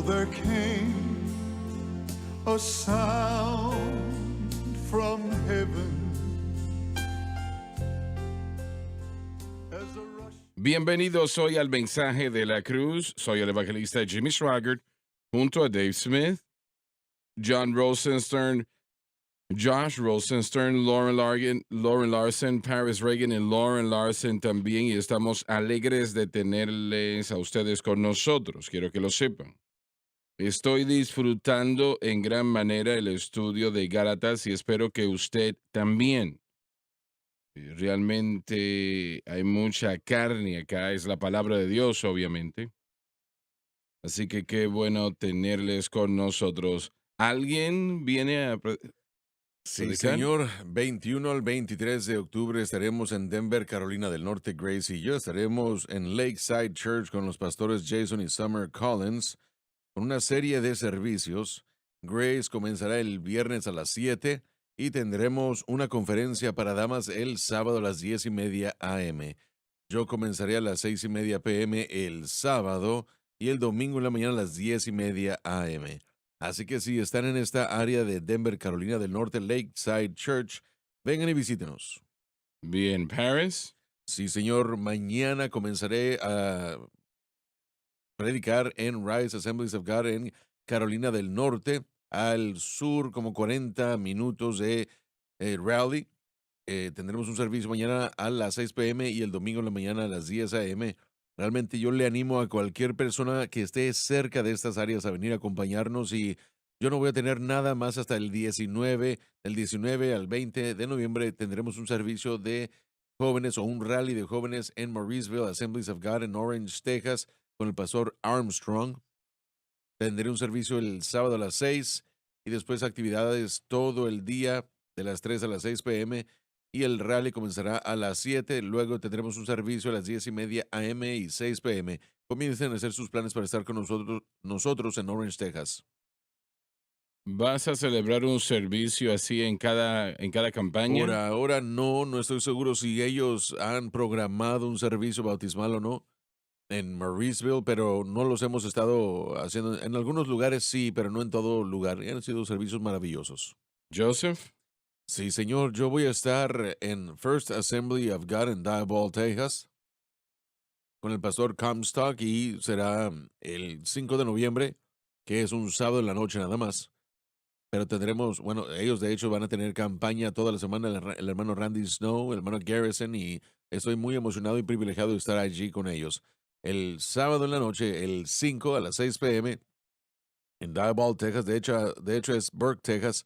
there came a sound from heaven. Bienvenidos hoy al mensaje de la cruz. Soy el evangelista Jimmy Swaggart, junto a Dave Smith, John Rosenstern, Josh Rosenstern, Lauren Larson, Paris Reagan y Lauren Larson también. Y estamos alegres de tenerles a ustedes con nosotros. Quiero que lo sepan. Estoy disfrutando en gran manera el estudio de Gálatas y espero que usted también. Realmente hay mucha carne acá, es la palabra de Dios, obviamente. Así que qué bueno tenerles con nosotros. ¿Alguien viene a Sí, predicar? señor. 21 al 23 de octubre estaremos en Denver, Carolina del Norte. Grace y yo estaremos en Lakeside Church con los pastores Jason y Summer Collins con una serie de servicios. Grace comenzará el viernes a las 7 y tendremos una conferencia para damas el sábado a las 10:30 a.m. Yo comenzaré a las 6:30 p.m. el sábado y el domingo en la mañana a las 10:30 a.m. Así que si están en esta área de Denver, Carolina del Norte, Lakeside Church, vengan y visítenos. Bien, Paris. Sí, señor, mañana comenzaré a predicar en Rise Assemblies of God en Carolina del Norte, al sur, como 40 minutos de Raleigh. Tendremos un servicio mañana a las 6 p.m. y el domingo en la mañana a las 10 a.m. Realmente yo le animo a cualquier persona que esté cerca de estas áreas a venir a acompañarnos y yo no voy a tener nada más hasta el 19, del 19 al 20 de noviembre tendremos un servicio de jóvenes o un rally de jóvenes en Mauriceville, Assemblies of God en Orange, Texas, con el pastor Armstrong. Tendré un servicio el sábado a las 6 y después actividades todo el día de las 3 a las 6 p.m. y el rally comenzará a las 7. Luego tendremos un servicio a las 10:30 a.m. y 6 p.m. Comiencen a hacer sus planes para estar con nosotros en Orange, Texas. ¿Vas a celebrar un servicio así en cada Por campaña? ahora no estoy seguro si ellos han programado un servicio bautismal o no en Mauriceville, pero no los hemos estado haciendo. En algunos lugares sí, pero no en todo lugar. Y han sido servicios maravillosos. Joseph. Sí, señor, yo voy a estar en First Assembly of God en Diboll, Texas, con el pastor Comstock y será el 5 de noviembre, que es un sábado en la noche nada más. Pero tendremos, bueno, ellos de hecho van a tener campaña toda la semana, el hermano Randy Snow, el hermano Garrison, y estoy muy emocionado y privilegiado de estar allí con ellos. El sábado en la noche, el 5 a las 6 p.m. en Diboll, Texas, de hecho es Burke, Texas,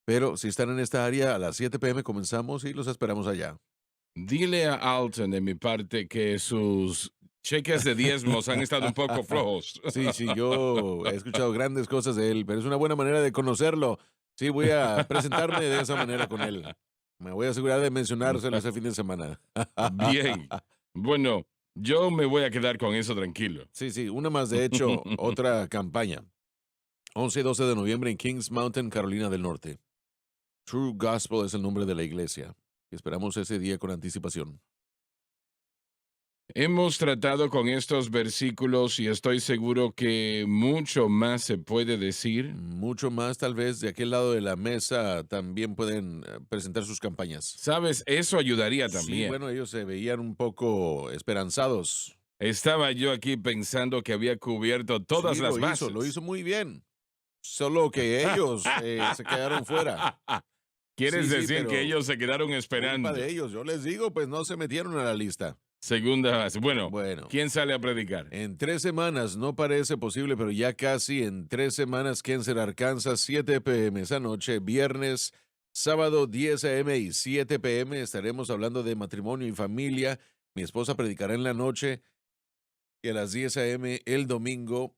pero si están en esta área, a las 7 p.m. comenzamos y los esperamos allá. Dile a Alton de mi parte que sus cheques de diezmos han estado un poco flojos. Sí, yo he escuchado grandes cosas de él, pero es una buena manera de conocerlo. Sí, voy a presentarme de esa manera con él. Me voy a asegurar de mencionárselo ese fin de semana. Bien. Bueno, yo me voy a quedar con eso tranquilo. Sí, una más, de hecho, otra campaña. 11 y 12 de noviembre en Kings Mountain, Carolina del Norte. True Gospel es el nombre de la iglesia. Esperamos ese día con anticipación. Hemos tratado con estos versículos y estoy seguro que mucho más se puede decir. Mucho más, tal vez, de aquel lado de la mesa también pueden presentar sus campañas. Sabes, eso ayudaría Sí, también. bueno, ellos se veían un poco esperanzados. Estaba yo aquí pensando que había cubierto todas Sí, las lo bases. hizo muy bien. Solo que ellos se quedaron fuera. ¿Quieres Sí, decir que pero ellos se quedaron culpa esperando? de ellos. Yo les digo, pues no se metieron a la lista. Segunda base. Bueno, Bueno, ¿quién sale a predicar? en 3 semanas, no parece posible, pero ya casi en 3 semanas, Kensett, Arkansas, 7 p.m. esa noche, viernes, sábado, 10 a.m. y 7 p.m. Estaremos hablando de matrimonio y familia. Mi esposa predicará en la noche y a las 10 a.m. el domingo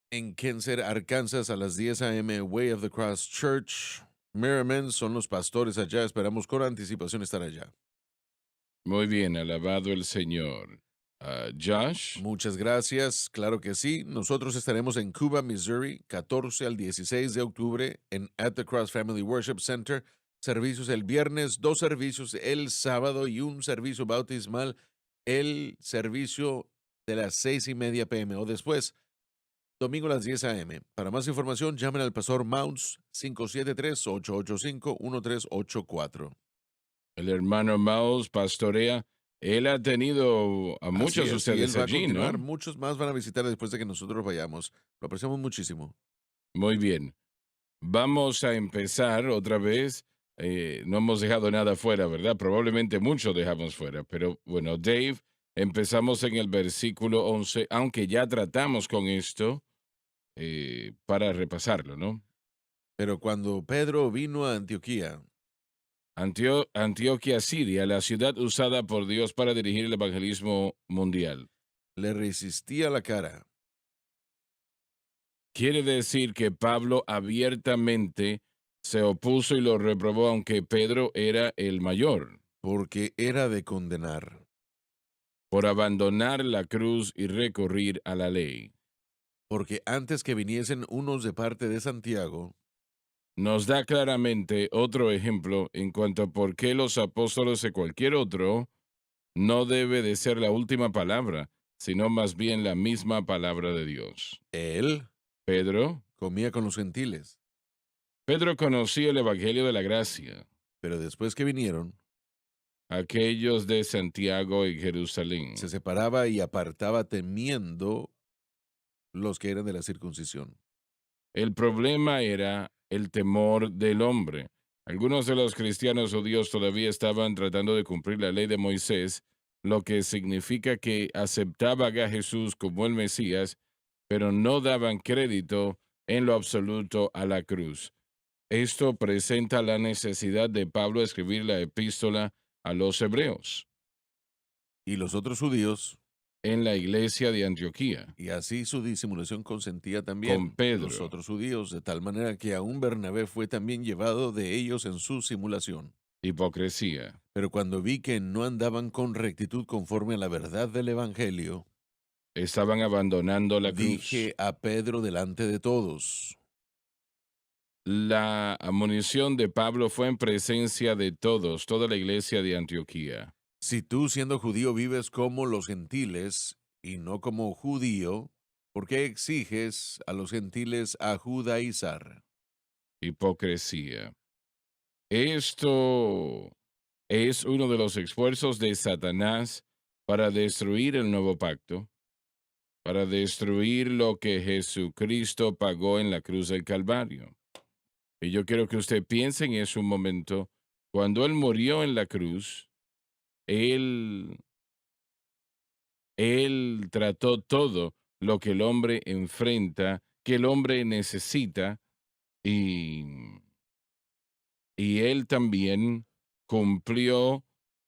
en Kensett, Arkansas, a las 10 a.m. Way of the Cross Church. Merriman son los pastores allá. Esperamos con anticipación estar allá. Muy bien, alabado el Señor. Josh. Muchas gracias. Claro que sí. Nosotros estaremos en Cuba, Missouri, 14 al 16 de octubre en At the Cross Family Worship Center. Servicios el viernes, 2 servicios el sábado y un servicio bautismal el servicio de las 6:30 p.m. o después. Domingo a las 10 a.m. Para más información, llamen al pastor Mounts 573-885-1384. El hermano Maus pastorea. Él ha tenido a Así muchos de es, y ustedes él va a allí, continuar. ¿no? Muchos más van a visitar después de que nosotros vayamos. Lo apreciamos muchísimo. Muy bien. Vamos a empezar otra vez. No hemos dejado nada fuera, ¿verdad? Probablemente mucho dejamos fuera, pero bueno, Dave, empezamos en el versículo 11, aunque ya tratamos con esto para repasarlo, ¿no? Pero cuando Pedro vino a Antioquía, Antioquia, Siria, la ciudad usada por Dios para dirigir el evangelismo mundial. le resistía la cara, Quiere decir que Pablo abiertamente se opuso y lo reprobó, aunque Pedro era el mayor, porque era de condenar. por abandonar la cruz y recurrir a la ley. Porque antes que viniesen unos de parte de Santiago, Nos da claramente otro ejemplo en cuanto a por qué los apóstoles de cualquier otro no debe de ser la última palabra, sino más bien la misma palabra de Dios. él Pedro, comía con los gentiles. Pedro conocía el Evangelio de la Gracia, Pero después que vinieron, aquellos de Santiago y Jerusalén. se separaba y apartaba temiendo los que eran de la circuncisión. El problema era el temor del hombre. Algunos de los cristianos judíos todavía estaban tratando de cumplir la ley de Moisés, lo que significa que aceptaban a Jesús como el Mesías, pero no daban crédito en lo absoluto a la cruz. Esto presenta la necesidad de Pablo escribir la epístola a los hebreos Y los otros judíos, en la iglesia de Antioquía, y así su disimulación consentía con también los Pedro. otros judíos, de tal manera que aún Bernabé fue también llevado de ellos en su simulación. Hipocresía. Pero cuando vi que no andaban con rectitud conforme a la verdad del Evangelio, Estaban abandonando la cruz. dije a Pedro delante de todos, La amunición de Pablo fue en presencia de todos, toda la iglesia de Antioquía. si tú siendo judío vives como los gentiles y no como judío, ¿por qué exiges a los gentiles a judaizar? Hipocresía. Esto es uno de los esfuerzos de Satanás para destruir el nuevo pacto, para destruir lo que Jesucristo pagó en la cruz del Calvario. Y yo quiero que usted piense en eso un momento. Cuando Él murió en la cruz, Él Él trató todo lo que el hombre enfrenta, que el hombre necesita, y, y él también cumplió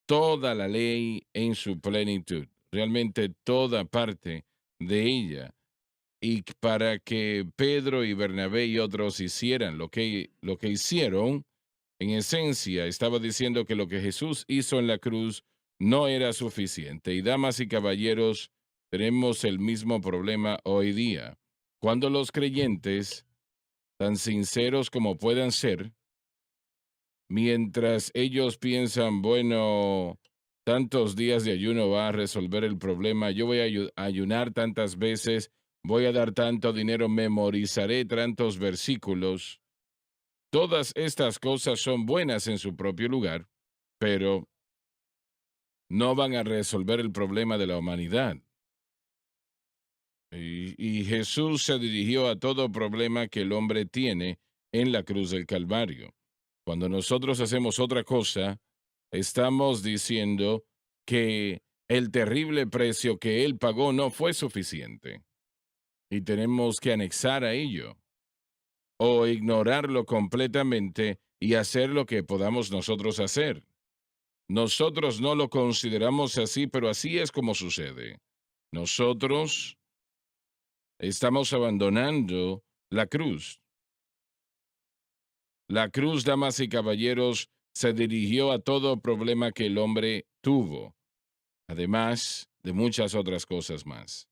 toda la ley en su plenitud, realmente toda parte de ella. Y para que Pedro y Bernabé y otros hicieran lo que hicieron, en esencia estaba diciendo que lo que Jesús hizo en la cruz no era suficiente. Y damas y caballeros, tenemos el mismo problema hoy día. Cuando los creyentes, tan sinceros como puedan ser, mientras ellos piensan, bueno, tantos días de ayuno va a resolver el problema, yo voy a ayunar tantas veces, voy a dar tanto dinero, memorizaré tantos versículos. Todas estas cosas son buenas en su propio lugar, pero no van a resolver el problema de la humanidad. Y Jesús se dirigió a todo problema que el hombre tiene en la cruz del Calvario. Cuando nosotros hacemos otra cosa, estamos diciendo que el terrible precio que Él pagó no fue suficiente. Y tenemos que anexar a ello o ignorarlo completamente y hacer lo que podamos nosotros hacer. Nosotros no lo consideramos así, pero así es como sucede. Nosotros estamos abandonando la cruz. La cruz, damas y caballeros, se dirigió a todo problema que el hombre tuvo, además de muchas otras cosas más.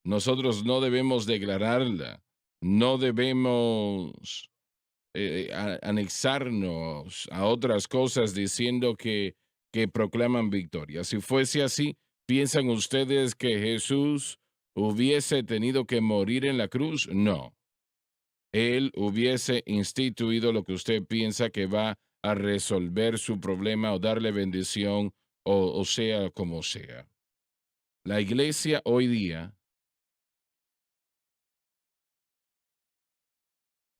Nosotros no debemos declararla, no debemos anexarnos a otras cosas diciendo que proclaman victoria. Si fuese así, ¿Piensan ustedes que Jesús hubiese tenido que morir en la cruz? No. Él hubiese instituido lo que usted piensa que va a resolver su problema o darle bendición o sea como sea. La iglesia hoy día,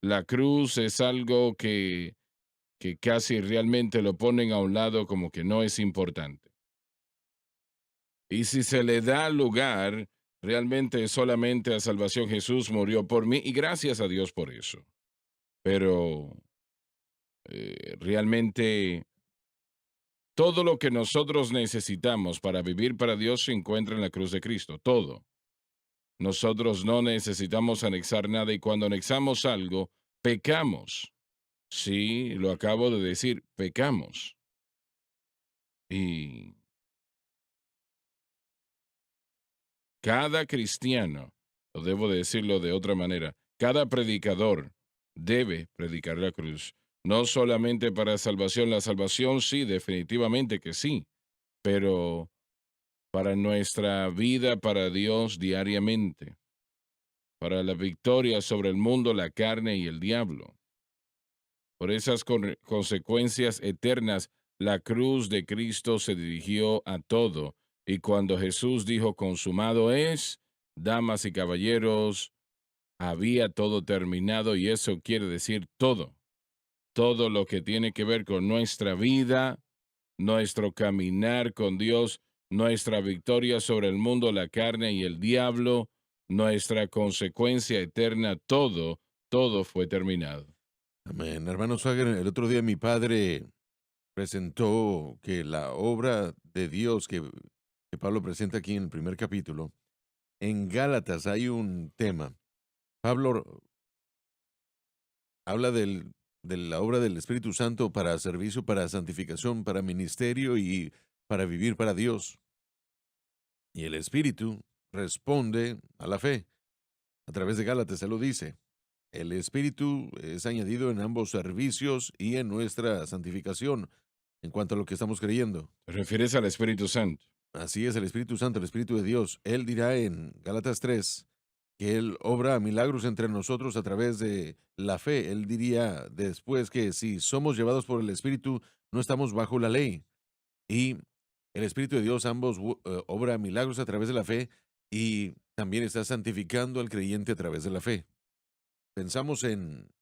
la cruz es algo que casi realmente lo ponen a un lado como que no es importante. Y si se le da lugar, realmente solamente a salvación Jesús murió por mí y gracias a Dios por eso. Pero realmente todo lo que nosotros necesitamos para vivir para Dios se encuentra en la cruz de Cristo, todo. Nosotros no necesitamos anexar nada y cuando anexamos algo, pecamos. Sí, lo acabo de decir, pecamos. Y cada cristiano, o debo decirlo de otra manera, cada predicador debe predicar la cruz. No solamente para salvación, la salvación sí, definitivamente que sí, pero para nuestra vida, para Dios diariamente, para la victoria sobre el mundo, la carne y el diablo. Por esas consecuencias eternas, la cruz de Cristo se dirigió a todo. Y cuando Jesús dijo, consumado es, damas y caballeros, había todo terminado y eso quiere decir todo. Todo lo que tiene que ver con nuestra vida, nuestro caminar con Dios, nuestra victoria sobre el mundo, la carne y el diablo, nuestra consecuencia eterna, todo, todo fue terminado. Amén. Hermano Swagger, el otro día mi padre presentó que la obra de Dios que Pablo presenta aquí en el primer capítulo, en Gálatas hay un tema. Pablo habla de la obra del Espíritu Santo para servicio, para santificación, para ministerio y para vivir para Dios. Y el Espíritu responde a la fe. A través de Gálatas se lo dice. El Espíritu es añadido en ambos servicios y en nuestra santificación en cuanto a lo que estamos creyendo. ¿Te refieres al Espíritu Santo? Así es el Espíritu Santo, el Espíritu de Dios. Él dirá en Gálatas 3 que Él obra milagros entre nosotros a través de la fe. Él diría después que si somos llevados por el Espíritu, no estamos bajo la ley. Y el Espíritu de Dios ambos obra milagros a través de la fe y también está santificando al creyente a través de la fe. Pensamos en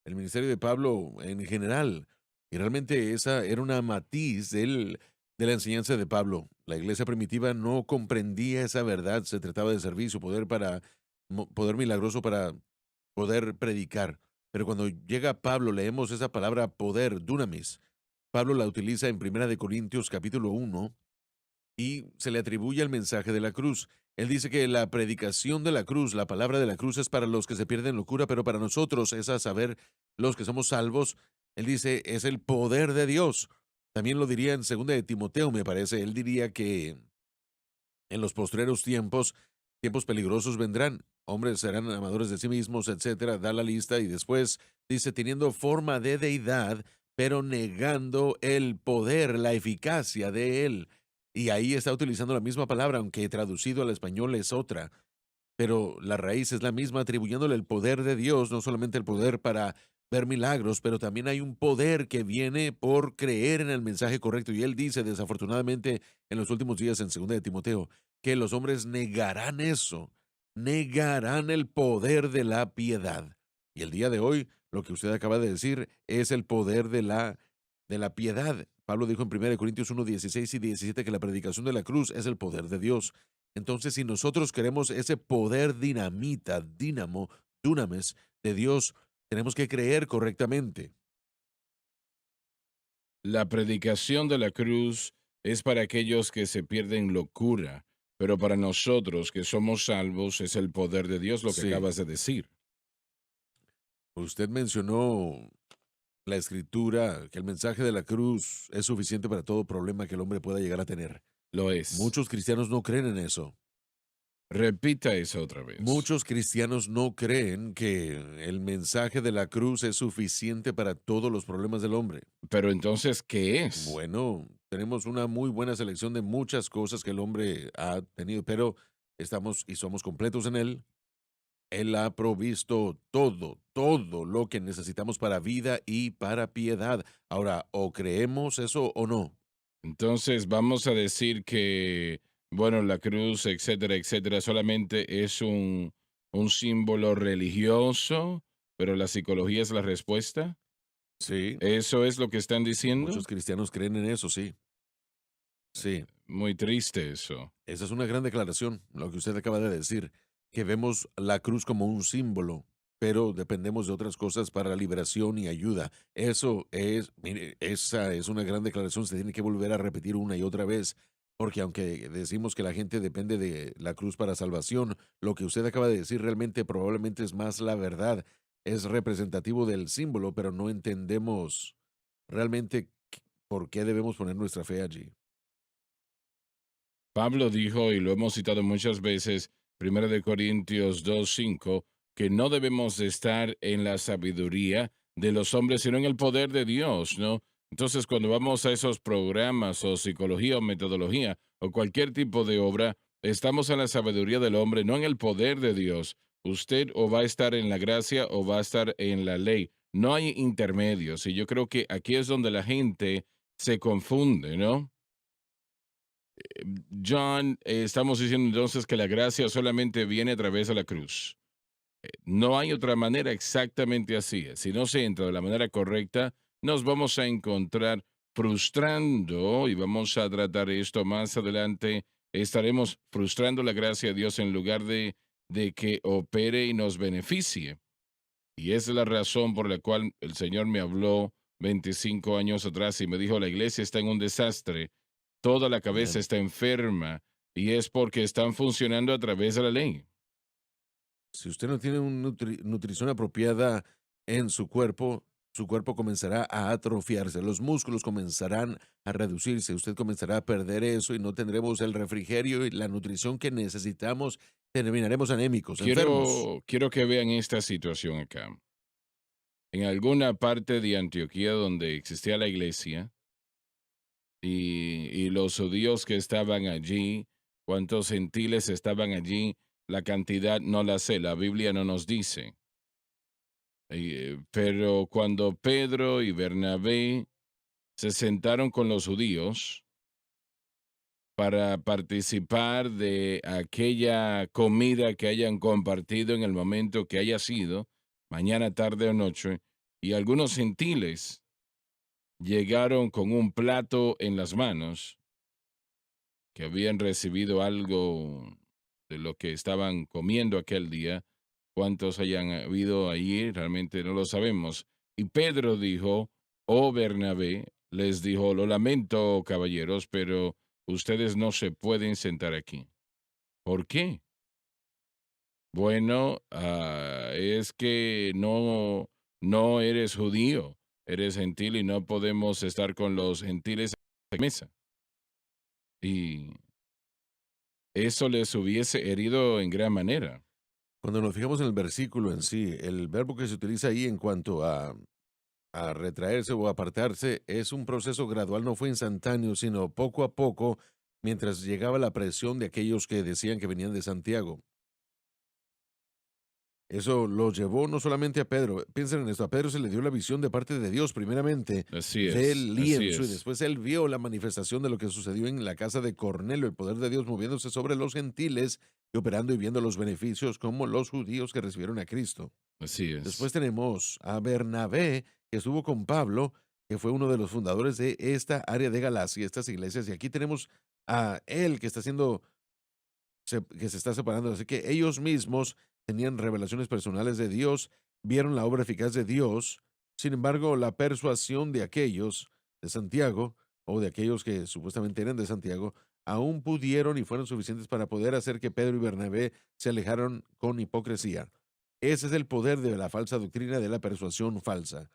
el ministerio de Pablo en general, y realmente esa era una matiz de la enseñanza de Pablo. La iglesia primitiva no comprendía esa verdad, se trataba de servicio, poder milagroso para poder predicar. Pero cuando llega Pablo, leemos esa palabra poder, dunamis. Pablo la utiliza en Primera de Corintios capítulo 1 y se le atribuye el mensaje de la cruz. Él dice que la predicación de la cruz, la palabra de la cruz es para los que se pierden locura, pero para nosotros es a saber los que somos salvos. Él dice, es el poder de Dios. También lo diría en segunda de Timoteo, me parece. Él diría que en los postreros tiempos, tiempos peligrosos vendrán. Hombres serán amadores de sí mismos, etcétera. Da la lista y después dice, teniendo forma de deidad, pero negando el poder, la eficacia de él. Y ahí está utilizando la misma palabra, aunque traducido al español es otra. Pero la raíz es la misma, atribuyéndole el poder de Dios, no solamente el poder para ver milagros, pero también hay un poder que viene por creer en el mensaje correcto. Y él dice, desafortunadamente, en los últimos días en 2 de Timoteo, que los hombres negarán eso, negarán el poder de la piedad. Y el día de hoy, lo que usted acaba de decir es el poder de la piedad. Pablo dijo en 1 Corintios 1, 16 y 17 que la predicación de la cruz es el poder de Dios. Entonces, si nosotros queremos ese poder dinamita, dínamo, dunamis de Dios, tenemos que creer correctamente. La predicación de la cruz es para aquellos que se pierden locura, pero para nosotros que somos salvos es el poder de Dios, lo que Sí. acabas de decir. Usted mencionó la escritura, que el mensaje de la cruz es suficiente para todo problema que el hombre pueda llegar a tener. Lo es. Muchos cristianos no creen en eso. Repita eso otra vez. Muchos cristianos no creen que el mensaje de la cruz es suficiente para todos los problemas del hombre. Pero entonces, ¿qué es? Bueno, tenemos una muy buena selección de muchas cosas que el hombre ha tenido, pero estamos y somos completos en él. Él ha provisto todo, todo lo que necesitamos para vida y para piedad. Ahora, o creemos eso o no. Entonces, vamos a decir que, bueno, la cruz, etcétera, etcétera, solamente es un símbolo religioso, pero la psicología es la respuesta. Sí, ¿Eso es lo que están diciendo? muchos cristianos creen en eso, sí. Sí, Muy triste eso. esa es una gran declaración, lo que usted acaba de decir, que vemos la cruz como un símbolo, pero dependemos de otras cosas para liberación y ayuda. Eso es, mire, esa es una gran declaración, se tiene que volver a repetir una y otra vez, porque aunque decimos que la gente depende de la cruz para salvación, lo que usted acaba de decir realmente probablemente es más la verdad, es representativo del símbolo, pero no entendemos realmente por qué debemos poner nuestra fe allí. Pablo dijo, y lo hemos citado muchas veces, 1 Corintios 2:5, que no debemos de estar en la sabiduría de los hombres, sino en el poder de Dios, ¿no? Entonces, cuando vamos a esos programas o psicología o metodología o cualquier tipo de obra, estamos en la sabiduría del hombre, no en el poder de Dios. Usted o va a estar en la gracia o va a estar en la ley. No hay intermedios. Y yo creo que aquí es donde la gente se confunde, ¿no? John, estamos diciendo entonces que la gracia solamente viene a través de la cruz. No hay otra manera exactamente así. Si no se entra de la manera correcta, nos vamos a encontrar frustrando, y vamos a tratar esto más adelante, estaremos frustrando la gracia de Dios en lugar de que opere y nos beneficie. Y esa es la razón por la cual el Señor me habló 25 años atrás y me dijo, la iglesia está en un desastre, toda la cabeza Amén. está enferma y es porque están funcionando a través de la ley. Si usted no tiene una nutrición apropiada en su cuerpo comenzará a atrofiarse, los músculos comenzarán a reducirse, usted comenzará a perder eso y no tendremos el refrigerio y la nutrición que necesitamos, terminaremos anémicos, enfermos. Quiero que vean esta situación acá. En alguna parte de Antioquía donde existía la iglesia y los judíos que estaban allí, cuántos gentiles estaban allí, la cantidad no la sé, la Biblia no nos dice. Pero cuando Pedro y Bernabé se sentaron con los judíos para participar de aquella comida que hayan compartido en el momento que haya sido, mañana, tarde o noche, y algunos gentiles llegaron con un plato en las manos, que habían recibido algo de lo que estaban comiendo aquel día. Cuántos hayan habido allí, realmente no lo sabemos. Y Pedro dijo, oh Bernabé, les dijo, lo lamento, caballeros, pero ustedes no se pueden sentar aquí. ¿Por qué? Bueno, es que no eres judío, eres gentil y no podemos estar con los gentiles en la mesa. Y eso les hubiese herido en gran manera. Cuando nos fijamos en el versículo en sí, el verbo que se utiliza ahí en cuanto a retraerse o apartarse es un proceso gradual, no fue instantáneo, sino poco a poco, mientras llegaba la presión de aquellos que decían que venían de Santiago. Eso lo llevó no solamente a Pedro, piensen en esto, a Pedro se le dio la visión de parte de Dios primeramente Así es, del así lienzo y es. después él vio la manifestación de lo que sucedió en la casa de Cornelio, el poder de Dios moviéndose sobre los gentiles y operando y viendo los beneficios como los judíos que recibieron a Cristo. Así Después es. tenemos a Bernabé, que estuvo con Pablo, que fue uno de los fundadores de esta área de Galacia, estas iglesias, y aquí tenemos a él que está haciendo que se está separando. Así que ellos mismos tenían revelaciones personales de Dios, vieron la obra eficaz de Dios. Sin embargo, la persuasión de aquellos de Santiago, o de aquellos que supuestamente eran de Santiago, aún pudieron y fueron suficientes para poder hacer que Pedro y Bernabé se alejaron con hipocresía. Ese es el poder de la falsa doctrina de la persuasión falsa.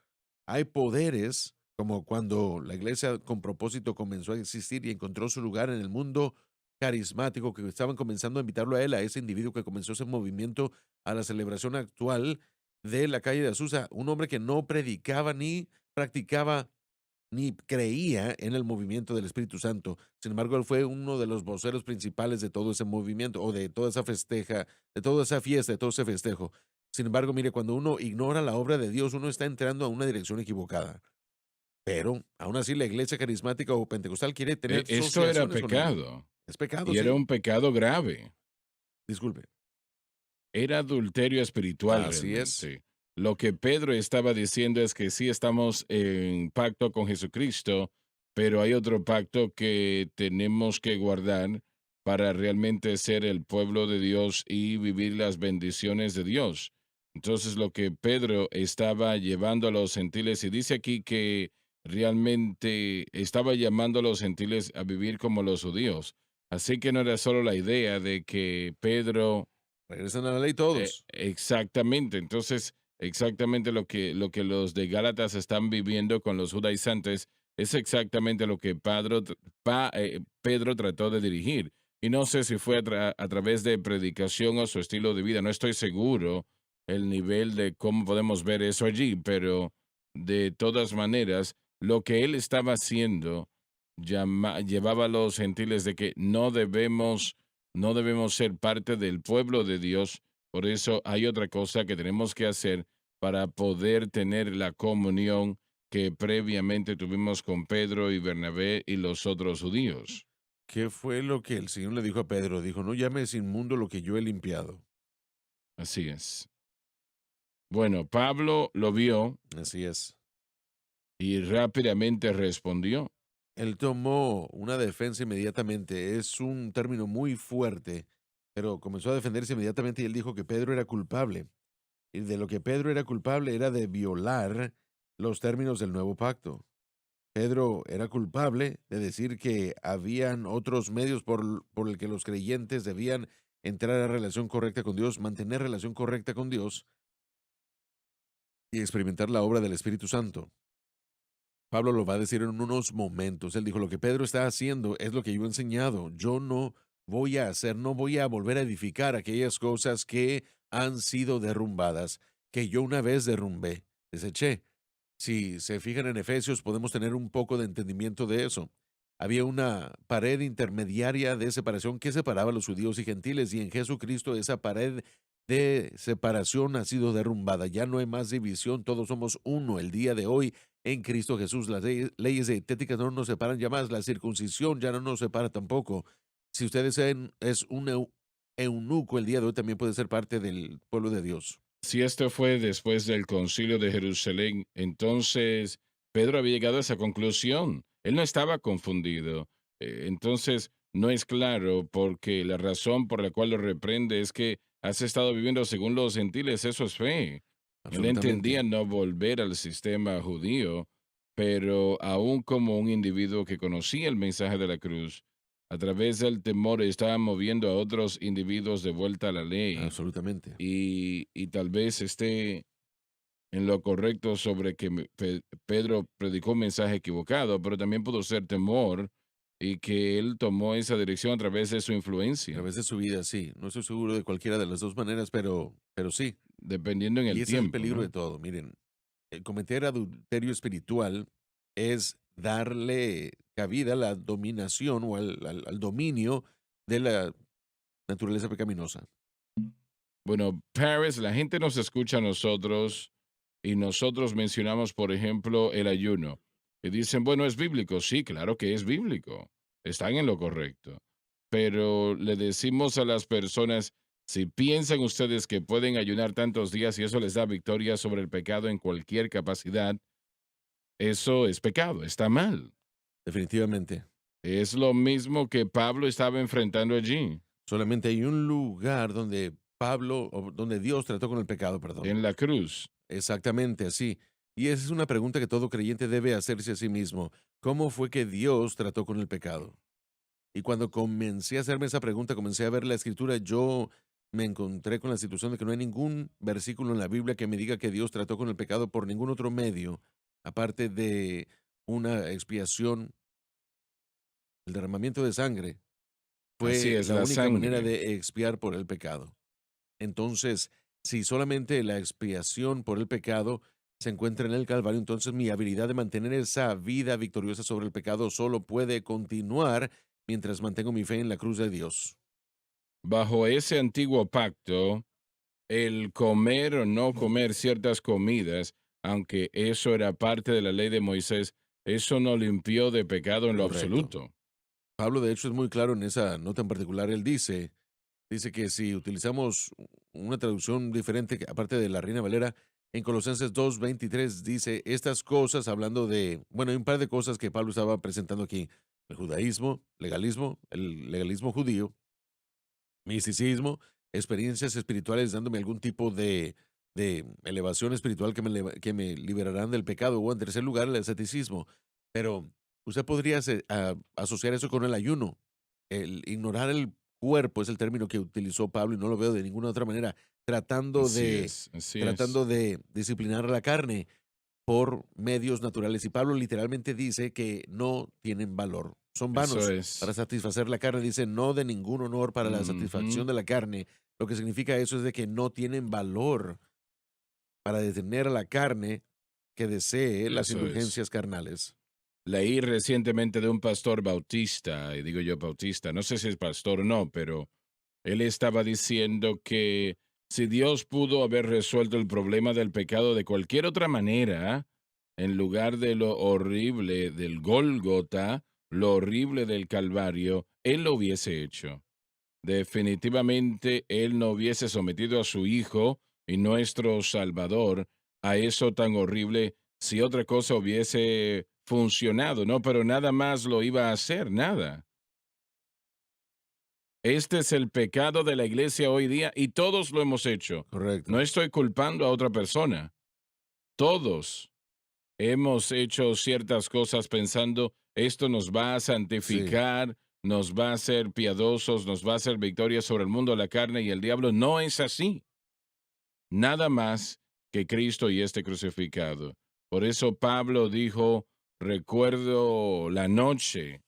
Hay poderes, como cuando la iglesia con propósito comenzó a existir y encontró su lugar en el mundo carismático, que estaban comenzando a invitarlo a él, a ese individuo que comenzó ese movimiento a la celebración actual de la calle de Azusa, un hombre que no predicaba ni practicaba ni creía en el movimiento del Espíritu Santo. Sin embargo, él fue uno de los voceros principales de todo ese movimiento o de toda esa festeja, de toda esa fiesta, de todo ese festejo. Sin embargo, mire, cuando uno ignora la obra de Dios, uno está entrando a una dirección equivocada. Pero aún así la iglesia carismática o pentecostal quiere tener Esto era asociaciones con él. pecado, Es pecado, y era sí. un pecado grave. Disculpe. Era adulterio espiritual Así es. realmente. Lo que Pedro estaba diciendo es que sí estamos en pacto con Jesucristo, pero hay otro pacto que tenemos que guardar para realmente ser el pueblo de Dios y vivir las bendiciones de Dios. Entonces lo que Pedro estaba llevando a los gentiles, y dice aquí que realmente estaba llamando a los gentiles a vivir como los judíos. Así que no era solo la idea de que Pedro Regresan a la ley todos. exactamente. Entonces, exactamente lo que los de Gálatas están viviendo con los judaizantes es exactamente lo que Pedro trató de dirigir. Y no sé si fue a través de predicación o su estilo de vida. No estoy seguro el nivel de cómo podemos ver eso allí, pero de todas maneras, lo que él estaba haciendo llevaba a los gentiles de que no debemos ser parte del pueblo de Dios. Por eso hay otra cosa que tenemos que hacer para poder tener la comunión que previamente tuvimos con Pedro y Bernabé y los otros judíos. ¿Qué fue lo que el Señor le dijo a Pedro? Dijo, no llames inmundo lo que yo he limpiado. Así es. Bueno, Pablo lo vio Así es. y rápidamente respondió. Él tomó una defensa inmediatamente. Es un término muy fuerte, pero comenzó a defenderse inmediatamente y él dijo que Pedro era culpable. Y de lo que Pedro era culpable era de violar los términos del nuevo pacto. Pedro era culpable de decir que habían otros medios por el que los creyentes debían entrar a relación correcta con Dios, mantener relación correcta con Dios y experimentar la obra del Espíritu Santo. Pablo lo va a decir en unos momentos. Él dijo, lo que Pedro está haciendo es lo que yo he enseñado. Yo no voy a hacer, no voy a volver a edificar aquellas cosas que han sido derrumbadas, que yo una vez derrumbé, deseché. Si se fijan en Efesios, podemos tener un poco de entendimiento de eso. Había una pared intermediaria de separación que separaba a los judíos y gentiles, y en Jesucristo esa pared de separación ha sido derrumbada. Ya no hay más división, todos somos uno el día de hoy en Cristo Jesús. Las leyes dietéticas no nos separan ya más, la circuncisión ya no nos separa tampoco. Si ustedes es un eunuco el día de hoy, también puede ser parte del pueblo de Dios. Si esto fue después del concilio de Jerusalén, entonces Pedro había llegado a esa conclusión. Él no estaba confundido. Entonces, no es claro porque la razón por la cual lo reprende es que has estado viviendo según los gentiles, eso es fe. Él Absolutamente. entendía no volver al sistema judío, pero aún como un individuo que conocía el mensaje de la cruz, a través del temor estaba moviendo a otros individuos de vuelta a la ley Absolutamente. y tal vez esté en lo correcto sobre que Pedro predicó un mensaje equivocado, pero también pudo ser temor y que él tomó esa dirección a través de su A influencia, través de su vida, sí. No estoy seguro de cualquiera de las dos maneras, pero sí. dependiendo en Y el ese es el tiempo, peligro de ¿no? todo. Miren, el cometer adulterio espiritual es darle cabida a la dominación o al dominio de la naturaleza pecaminosa. Bueno, Paris, la gente nos escucha a nosotros y nosotros mencionamos, por ejemplo, el ayuno. Y dicen, bueno, es bíblico. Sí, claro que es bíblico. Están en lo correcto. Pero le decimos a las personas, si piensan ustedes que pueden ayunar tantos días y eso les da victoria sobre el pecado en cualquier capacidad, eso es pecado, está mal. Definitivamente. Es lo mismo que Pablo estaba enfrentando allí, Solamente hay un lugar donde Pablo, o donde Dios trató con el pecado, perdón. en la cruz. Exactamente así. Y esa es una pregunta que todo creyente debe hacerse a sí mismo. ¿Cómo fue que Dios trató con el pecado? Y cuando comencé a hacerme esa pregunta, comencé a ver la escritura, yo me encontré con la situación de que no hay ningún versículo en la Biblia que me diga que Dios trató con el pecado por ningún otro medio, aparte de una expiación, el derramamiento de sangre, Así fue es, la la única manera sangre. de expiar por el pecado. Entonces, si solamente la expiación por el pecado se encuentra en el Calvario, entonces mi habilidad de mantener esa vida victoriosa sobre el pecado solo puede continuar mientras mantengo mi fe en la cruz de Dios. Bajo ese antiguo pacto, el comer o no comer ciertas comidas, aunque eso era parte de la ley de Moisés, eso no limpió de pecado en lo Correcto. absoluto. Pablo, de hecho, es muy claro en esa nota en particular. Él dice que si utilizamos una traducción diferente, aparte de la Reina Valera, en Colosenses 2:23 dice estas cosas, hablando de, bueno, hay un par de cosas que Pablo estaba presentando aquí: el judaísmo, legalismo, el legalismo judío, misticismo, experiencias espirituales dándome algún tipo de elevación espiritual que me liberarán del pecado, o en tercer lugar, el asceticismo. Pero usted podría asociar eso con el ayuno. El ignorar el cuerpo es el término que utilizó Pablo y no lo veo de ninguna otra manera, tratando Así de, es, así es. tratando de disciplinar a la carne por medios naturales. Y Pablo literalmente dice que no tienen valor, son Eso vanos para es. satisfacer la carne. Dice, no de ningún honor para la satisfacción Ujú. de la carne. Lo que significa eso es de que no tienen valor para detener a la carne que desee las Eso es. indulgencias carnales. Leí recientemente de un pastor bautista, y digo yo bautista, no sé si es pastor o no, pero él estaba diciendo que si Dios pudo haber resuelto el problema del pecado de cualquier otra manera, en lugar de lo horrible del Gólgota, lo horrible del Calvario, Él lo hubiese hecho. Definitivamente Él no hubiese sometido a su Hijo y nuestro Salvador a eso tan horrible si otra cosa hubiese funcionado, ¿no? Pero nada más lo iba a hacer, nada. Este es el pecado de la iglesia hoy día y todos lo hemos hecho. No Correcto. estoy culpando a otra persona. Todos hemos hecho ciertas cosas pensando, esto nos va a Sí. santificar, nos va a hacer piadosos, nos va a hacer victoria sobre el mundo, la carne y el diablo. No es así. Nada más que Cristo y este crucificado. Por eso Pablo dijo, recuerdo la noche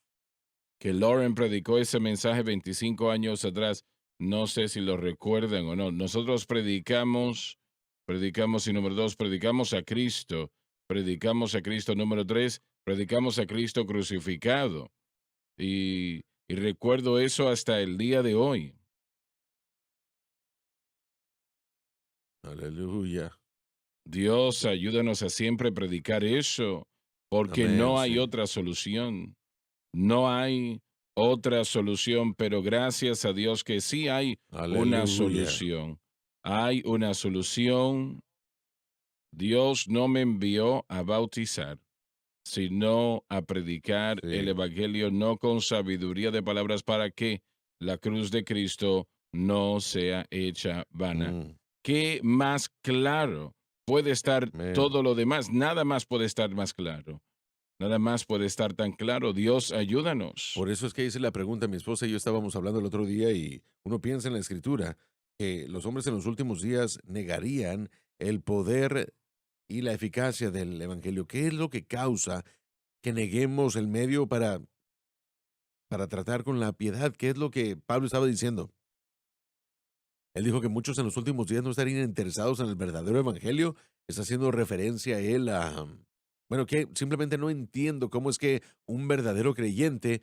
que Lauren predicó ese mensaje 25 años atrás. No sé si lo recuerdan o no. Nosotros predicamos y número dos, predicamos a Cristo número tres, predicamos a Cristo crucificado. Y recuerdo eso hasta el día de hoy. Aleluya. Dios, ayúdanos a siempre predicar eso, porque Amén, no hay sí. otra solución. No hay otra solución, pero gracias a Dios que sí hay una Aleluya. solución. Hay una solución. Dios no me envió a bautizar, sino a predicar el Sí. Evangelio, no con sabiduría de palabras para que la cruz de Cristo no sea hecha vana. Mm, ¿Qué más claro puede estar amén. todo lo demás? Nada más puede estar más claro. Nada más puede estar tan claro. Dios, ayúdanos. Por eso es que hice la pregunta. Mi esposa y yo estábamos hablando el otro día y uno piensa en la escritura que los hombres en los últimos días negarían el poder y la eficacia del evangelio. ¿Qué es lo que causa que neguemos el medio para tratar con la piedad? ¿Qué es lo que Pablo estaba diciendo? Él dijo que muchos en los últimos días no estarían interesados en el verdadero evangelio. Está haciendo referencia a él bueno, que simplemente no entiendo cómo es que un verdadero creyente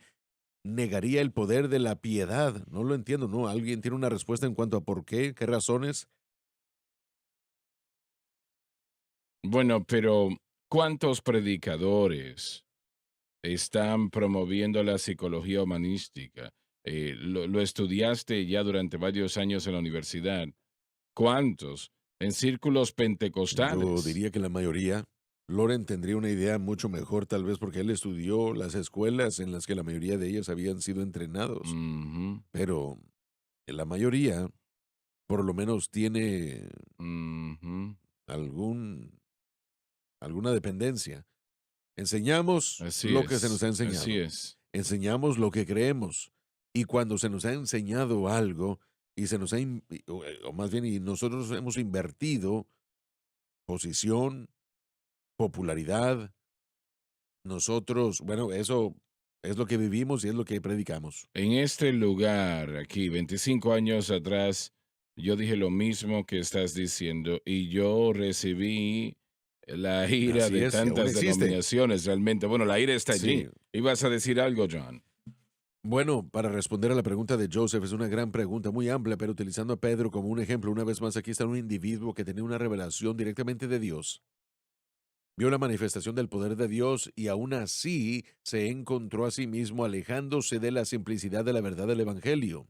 negaría el poder de la piedad. No lo entiendo, ¿no? ¿Alguien tiene una respuesta en cuanto a por qué? ¿Qué razones? Bueno, pero ¿cuántos predicadores están promoviendo la psicología humanística? Lo estudiaste ya durante varios años en la universidad. ¿Cuántos? En círculos Yo pentecostales. diría que la mayoría. Loren tendría una idea mucho mejor, tal vez porque él estudió las escuelas en las que la mayoría de ellas habían sido entrenados. Ujú, Pero la mayoría, por lo menos, tiene ujú. algún, alguna dependencia. Enseñamos Así lo que se nos es, ha así enseñado. es. Enseñamos lo que creemos. Y cuando se nos ha enseñado algo y se nos ha, o más bien, y nosotros hemos invertido posición, popularidad, nosotros, bueno, eso es lo que vivimos y es lo que predicamos. En este lugar, aquí, 25 años atrás, yo dije lo mismo que estás diciendo y yo recibí la ira Así de es, y aún tantas existe. denominaciones realmente. Bueno, la ira está allí. Sí. ¿Ibas a decir algo, John? Bueno, para responder a la pregunta de Joseph, es una gran pregunta, muy amplia, pero utilizando a Pedro como un ejemplo, una vez más aquí está un individuo que tenía una revelación directamente de Dios. Vio la manifestación del poder de Dios y aún así se encontró a sí mismo alejándose de la simplicidad de la verdad del Evangelio.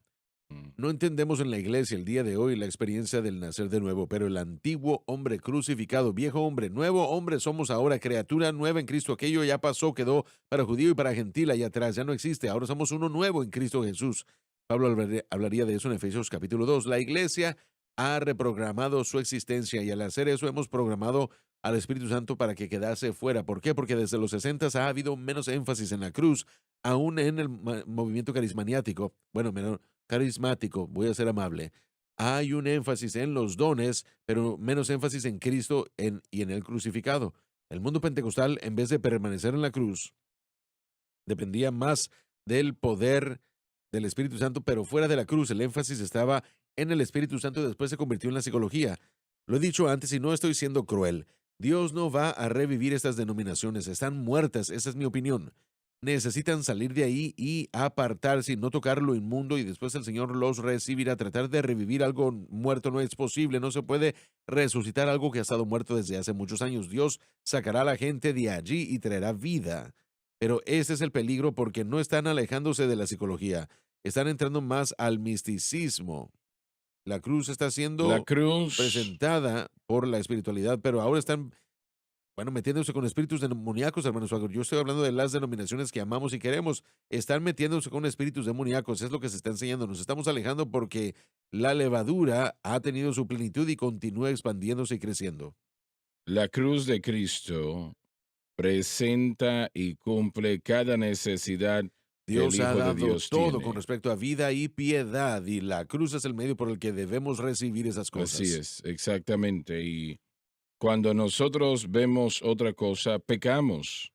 Mm. No entendemos en la iglesia el día de hoy la experiencia del nacer de nuevo, pero el antiguo hombre crucificado, viejo hombre, nuevo hombre somos ahora, criatura nueva en Cristo. Aquello ya pasó, quedó para judío y para gentil allá atrás, ya no existe. Ahora somos uno nuevo en Cristo Jesús. Pablo hablaría de eso en Efesios capítulo 2. La iglesia ha reprogramado su existencia y al hacer eso hemos programado al Espíritu Santo para que quedase fuera. ¿Por qué? Porque desde los 60 ha habido menos énfasis en la cruz, aún en el movimiento carismaniático. Bueno, menos carismático, voy a ser amable. Hay un énfasis en los dones, pero menos énfasis en Cristo y en el crucificado. El mundo pentecostal, en vez de permanecer en la cruz, dependía más del poder del Espíritu Santo, pero fuera de la cruz. El énfasis estaba en el Espíritu Santo y después se convirtió en la psicología. Lo he dicho antes y no estoy siendo cruel. Dios no va a revivir estas denominaciones. Están muertas, esa es mi opinión. Necesitan salir de ahí y apartarse y no tocar lo inmundo y después el Señor los recibirá. Tratar de revivir algo muerto no es posible. No se puede resucitar algo que ha estado muerto desde hace muchos años. Dios sacará a la gente de allí y traerá vida. Pero ese es el peligro porque no están alejándose de la psicología. Están entrando más al misticismo. La cruz está La siendo cruz, presentada por la espiritualidad, pero ahora están, bueno, metiéndose con espíritus demoníacos, hermanos. Yo estoy hablando de las denominaciones que amamos y queremos. Están metiéndose con espíritus demoníacos, es lo que se está enseñando. Nos estamos alejando porque la levadura ha tenido su plenitud y continúa expandiéndose y creciendo. la cruz de Cristo presenta y cumple cada necesidad que el Dios ha Hijo de dado Dios todo con tiene. respecto a vida y piedad, y la cruz es el medio por el que debemos recibir esas Así cosas. es, exactamente. Y cuando nosotros vemos otra cosa, pecamos.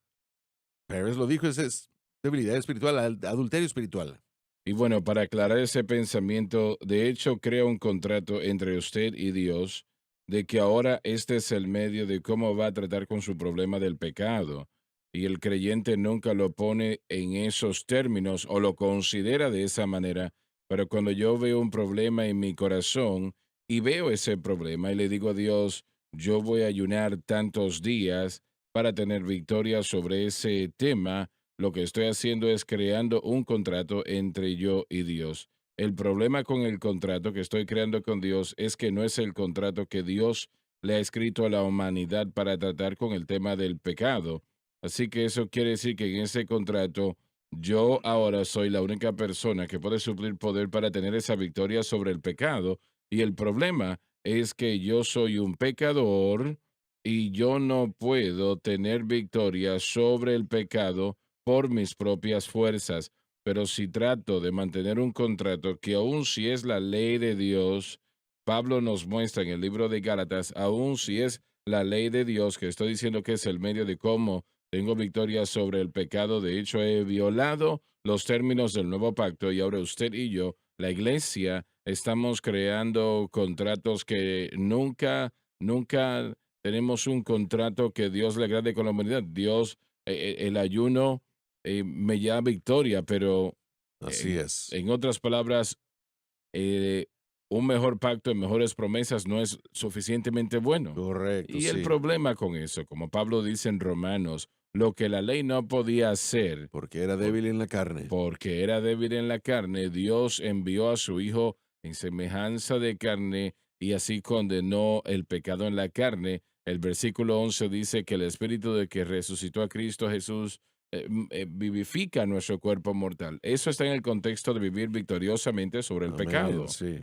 Pérez lo dijo, es debilidad espiritual, adulterio espiritual. Y bueno, para aclarar ese pensamiento, de hecho, crea un contrato entre usted y Dios de que ahora este es el medio de cómo va a tratar con su problema del pecado. Y el creyente nunca lo pone en esos términos o lo considera de esa manera. Pero cuando yo veo un problema en mi corazón y veo ese problema y le digo a Dios, yo voy a ayunar tantos días para tener victoria sobre ese tema, lo que estoy haciendo es creando un contrato entre yo y Dios. El problema con el contrato que estoy creando con Dios es que no es el contrato que Dios le ha escrito a la humanidad para tratar con el tema del pecado. Así que eso quiere decir que en ese contrato yo ahora soy la única persona que puede suplir poder para tener esa victoria sobre el pecado. Y el problema es que yo soy un pecador y yo no puedo tener victoria sobre el pecado por mis propias fuerzas, pero si trato de mantener un contrato que aun si es la ley de Dios, Pablo nos muestra en el libro de Gálatas, aun si es la ley de Dios, que estoy diciendo que es el medio de cómo tengo victoria sobre el pecado, de hecho he violado los términos del nuevo pacto y ahora usted y yo, la iglesia, estamos creando contratos que nunca tenemos un contrato que Dios le agrade con la humanidad. Dios, el ayuno me llama victoria, pero Así es. en otras palabras, eh, un mejor pacto en mejores promesas no es suficientemente bueno. Correcto, Y el sí. problema con eso, como Pablo dice en Romanos, lo que la ley no podía hacer, Porque era por- débil en la carne. porque era débil en la carne, Dios envió a su Hijo en semejanza de carne y así condenó el pecado en la carne. El versículo 11 dice que el Espíritu de que resucitó a Cristo Jesús vivifica nuestro cuerpo mortal. Eso está en el contexto de vivir victoriosamente sobre el Amén, pecado. sí.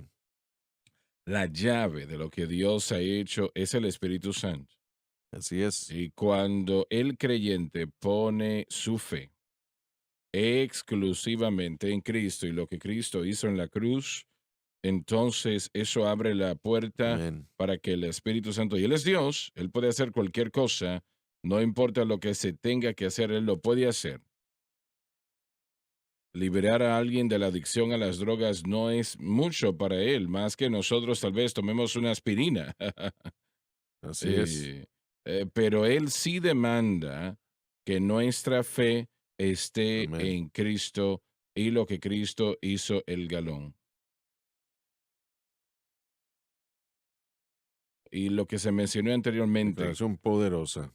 La llave de lo que Dios ha hecho es el Espíritu Santo. Así es. Y cuando el creyente pone su fe exclusivamente en Cristo y lo que Cristo hizo en la cruz, entonces eso abre la puerta Amén. para que el Espíritu Santo, y Él es Dios, Él puede hacer cualquier cosa, no importa lo que se tenga que hacer, Él lo puede hacer. Liberar a alguien de la adicción a las drogas no es mucho para Él, más que nosotros tal vez tomemos una aspirina. Así es. Eh, pero Él sí demanda que nuestra fe esté Amén. en Cristo y lo que Cristo hizo el galón. Y lo que se mencionó anteriormente, Declaración poderosa.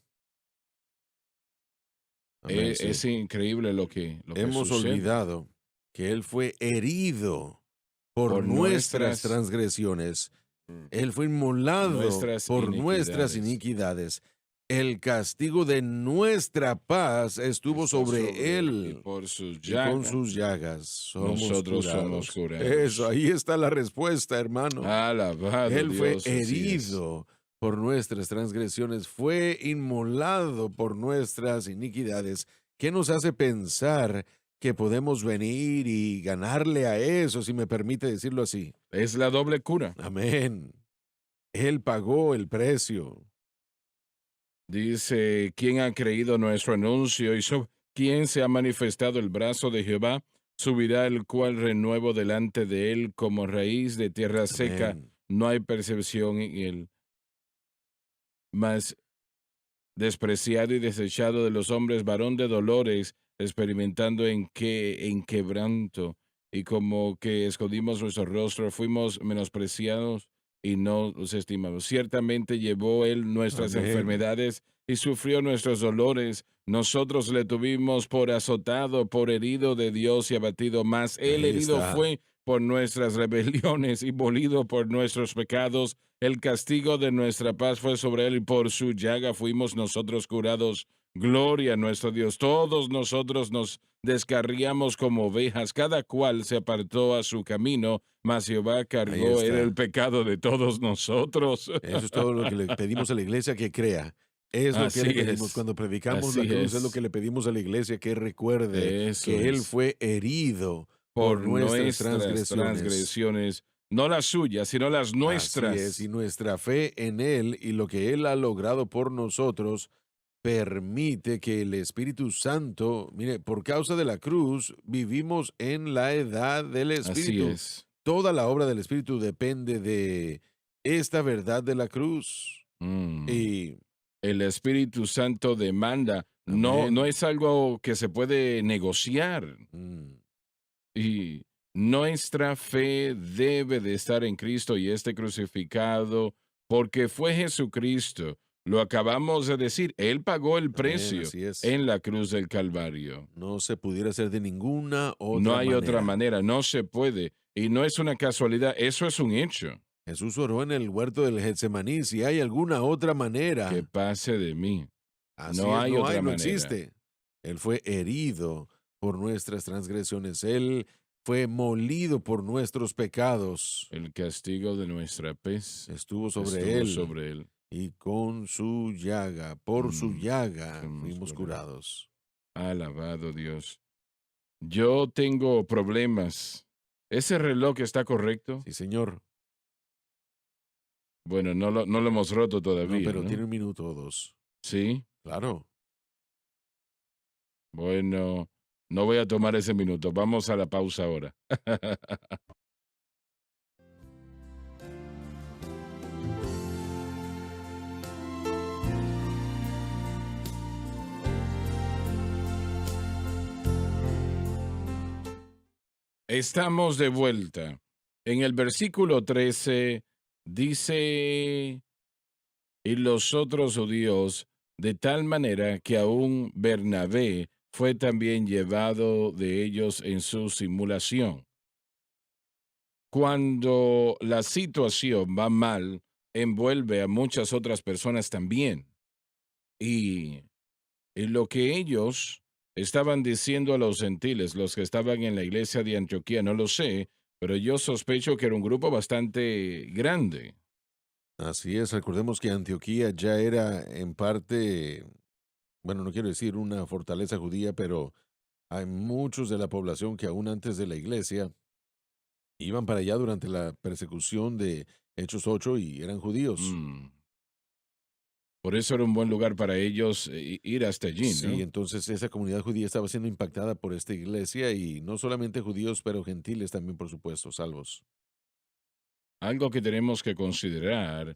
Amén, sí. es increíble lo que Hemos sucede olvidado que Él fue herido por por nuestras nuestras, transgresiones. mm, Él fue inmolado nuestras por nuestras iniquidades. iniquidades. El castigo de nuestra paz estuvo Está sobre sobre él y Él, por sus y con llagas sus llagas somos nosotros somos curados. Eso, curados. ahí está la respuesta, hermano. Alabado Él fue Dios, así es. herido por nuestras transgresiones, fue inmolado por nuestras iniquidades. ¿Qué nos hace pensar que podemos venir y ganarle a eso, si me permite decirlo así? Es la doble cura. Amén. Él pagó el precio. Dice, ¿quién ha creído nuestro anuncio y quién se ha manifestado el brazo de Jehová? Subirá el cual renuevo delante de él como raíz de tierra seca. Amén. No hay percepción en él. Mas despreciado y desechado de los hombres, varón de dolores, experimentando en quebranto, y como que escondimos nuestro rostro, fuimos menospreciados y no los estimamos. Ciertamente llevó él nuestras Amén. enfermedades y sufrió nuestros dolores. Nosotros le tuvimos por azotado, por herido de Dios y abatido, mas él Ahí herido está. fue por nuestras rebeliones y molido por nuestros pecados. El castigo de nuestra paz fue sobre él y por su llaga fuimos nosotros curados. Gloria a nuestro Dios. Todos nosotros nos descarriamos como ovejas, cada cual se apartó a su camino, mas Jehová Ahí cargó él el está. pecado de todos nosotros. Eso es todo lo que le pedimos a la iglesia que crea. Es lo que le Así pedimos. es, Cuando predicamos la así cruz, es lo que es. le pedimos a la iglesia que recuerde Eso que Él es. fue herido por Por nuestras nuestras transgresiones. transgresiones, no las suyas, sino las Así es, y nuestras. nuestra fe en Él y lo que Él ha logrado por nosotros permite que el Espíritu Santo, mire, por causa de la cruz, vivimos en la edad del Así Espíritu. es. Toda la obra del Espíritu depende de esta verdad de la cruz. Mm. Y, El Espíritu Santo demanda, no amén. es algo que se puede negociar. Mm, Y nuestra fe debe de estar en Cristo y este crucificado, porque fue Jesucristo. Lo acabamos de decir, Él pagó el amén, precio así es. en la cruz del Calvario. No se pudiera hacer de ninguna No otra hay otra manera. manera, no se puede. Y no es una casualidad, eso es un hecho. Jesús oró en el huerto del Getsemaní. Si hay alguna otra Que manera, pase de mí. así No es, hay no hay, otra no manera. existe. Él fue herido por nuestras transgresiones. Él fue molido por nuestros pecados. El castigo de nuestra pez Estuvo sobre estuvo él sobre él. y con su llaga, por su Mm, llaga, fuimos fuimos curados. curados. Alabado Dios. Yo tengo problemas. ¿Ese reloj está correcto? Sí, señor. Bueno, no lo hemos roto No, todavía, pero ¿no? tiene un minuto o dos. Sí. Claro. Bueno, no voy a tomar ese minuto. Vamos a la pausa ahora. Estamos de vuelta. En el versículo 13 dice, y los otros judíos, de tal manera que aún Bernabé fue también llevado de ellos en su simulación. Cuando la situación va mal, envuelve a muchas otras personas también. Y, y lo que ellos estaban diciendo a los gentiles, los que estaban en la iglesia de Antioquía, no lo sé, pero yo sospecho que era un grupo bastante grande. Así es. Recordemos que Antioquía ya era en parte, bueno, no quiero decir una fortaleza judía, pero hay muchos de la población que aún antes de la iglesia iban para allá durante la persecución de Hechos 8 y eran judíos. Mm, Por eso era un buen lugar para ellos ir hasta allí, Sí, ¿no? entonces esa comunidad judía estaba siendo impactada por esta iglesia y no solamente judíos, pero gentiles también, por supuesto, salvos. Algo que tenemos que considerar